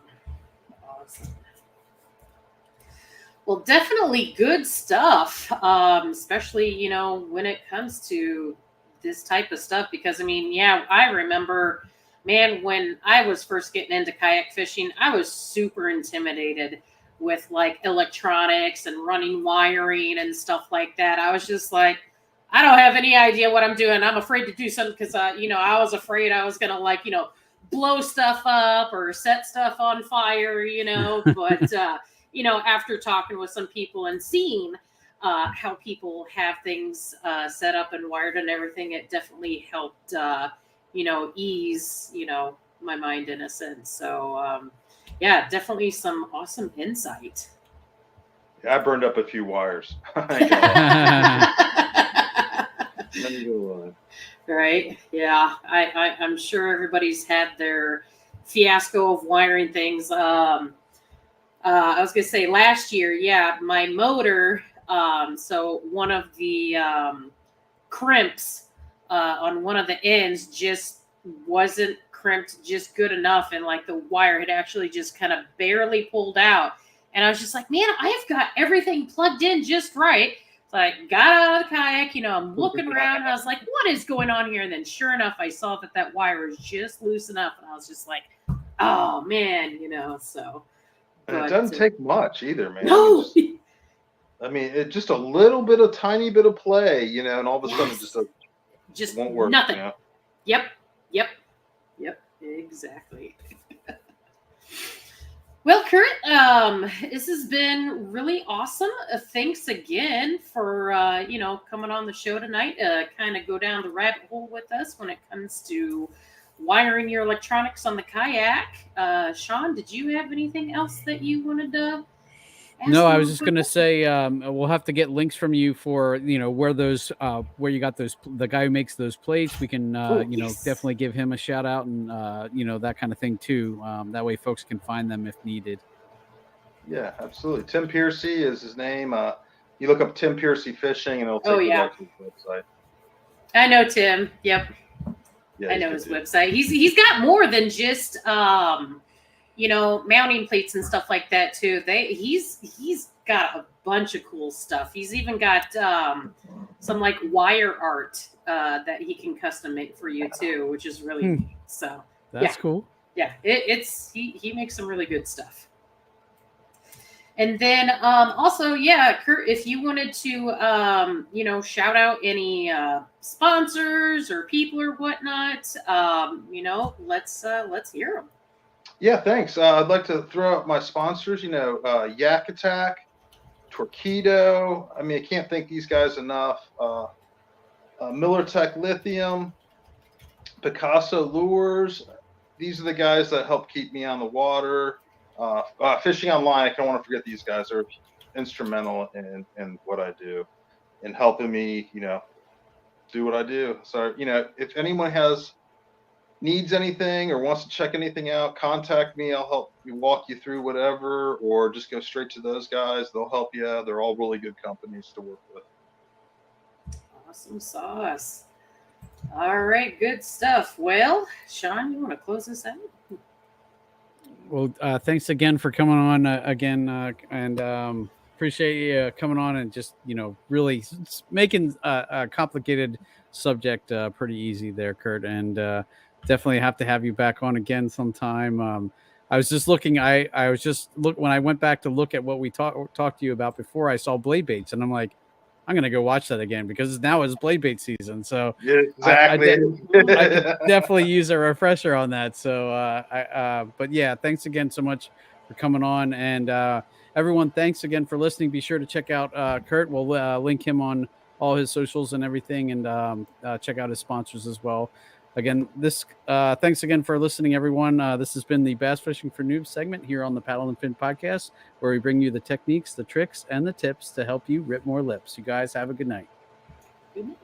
S1: Well, definitely good stuff. Especially, you know, when it comes to this type of stuff, because I mean, I remember, man, when I was first getting into kayak fishing, I was super intimidated with like electronics and running wiring and stuff like that. I was just like, I don't have any idea what I'm doing. I'm afraid to do something because, I was afraid I was going to blow stuff up or set stuff on fire, but, after talking with some people and seeing how people have things set up and wired and everything, it definitely helped, ease, my mind in a sense. So, definitely some awesome insight.
S3: Yeah, I burned up a few wires.
S1: Right. Yeah. I'm sure everybody's had their fiasco of wiring things. I was going to say last year, my motor, so one of the crimps on one of the ends just wasn't crimped just good enough. And like the wire had actually just kind of barely pulled out. And I was just like, man, I've got everything plugged in just right. So I got out of the kayak, I'm looking around and I was like, what is going on here? And then sure enough, I saw that wire was just loose enough. And I was just like, oh man, so.
S3: And it doesn't take much either, man.
S1: No.
S3: It's just a little bit of tiny bit of play, and all of a sudden it just won't work.
S1: Nothing. Yep. Exactly. Well, Kurt, this has been really awesome. Thanks again for, coming on the show tonight, kind of go down the rabbit hole with us when it comes to wiring your electronics on the kayak. Sean, did you have anything else that you wanted to ask?
S2: No, I was just going to say, we'll have to get links from you for, where those, where you got those, the guy who makes those plates. We can, definitely give him a shout out and, that kind of thing too. That way folks can find them if needed.
S3: Yeah, absolutely. Tim Piercy is his name. You look up Tim Piercy Fishing and it'll take you back to his website.
S1: I know Tim. Yep.
S3: Yeah,
S1: I know his website. He's got more than just, mounting plates and stuff like that too. He's got a bunch of cool stuff. He's even got some like wire art that he can custom make for you too, which is really neat. So
S2: that's cool.
S1: Yeah, he makes some really good stuff. And then also, Kurt, if you wanted to, shout out any sponsors or people or whatnot, let's hear them.
S3: Yeah, thanks. I'd like to throw out my sponsors. Yak Attack, Torqeedo. I mean, I can't thank these guys enough. Lithium, Picasso Lures. These are the guys that help keep me on the water. Fishing Online, I don't want to forget these guys. They're instrumental in what I do and helping me, do what I do. So, if anyone needs anything or wants to check anything out, contact me. I'll help you walk you through whatever, or just go straight to those guys. They'll help you. They're all really good companies to work with.
S1: Awesome sauce. All right, good stuff. Well, Sean, you want to close this out?
S2: Well, thanks again for coming on and appreciate you coming on and just, really making a complicated subject pretty easy there, Kurt. And definitely have to have you back on again sometime. I was just looking, when I went back to look at what we talked to you about before, I saw blade baits, and I'm like, I'm going to go watch that again because now it's blade bait season. So
S3: yeah, exactly.
S2: I could definitely use a refresher on that. So, but yeah, thanks again so much for coming on. And everyone, thanks again for listening. Be sure to check out Kurt. We'll link him on all his socials and everything, and check out his sponsors as well. Again, thanks again for listening, everyone. This has been the Bass Fishing for Noobs segment here on the Paddle and Fin podcast, where we bring you the techniques, the tricks, and the tips to help you rip more lips. You guys have a good night.
S1: Good night.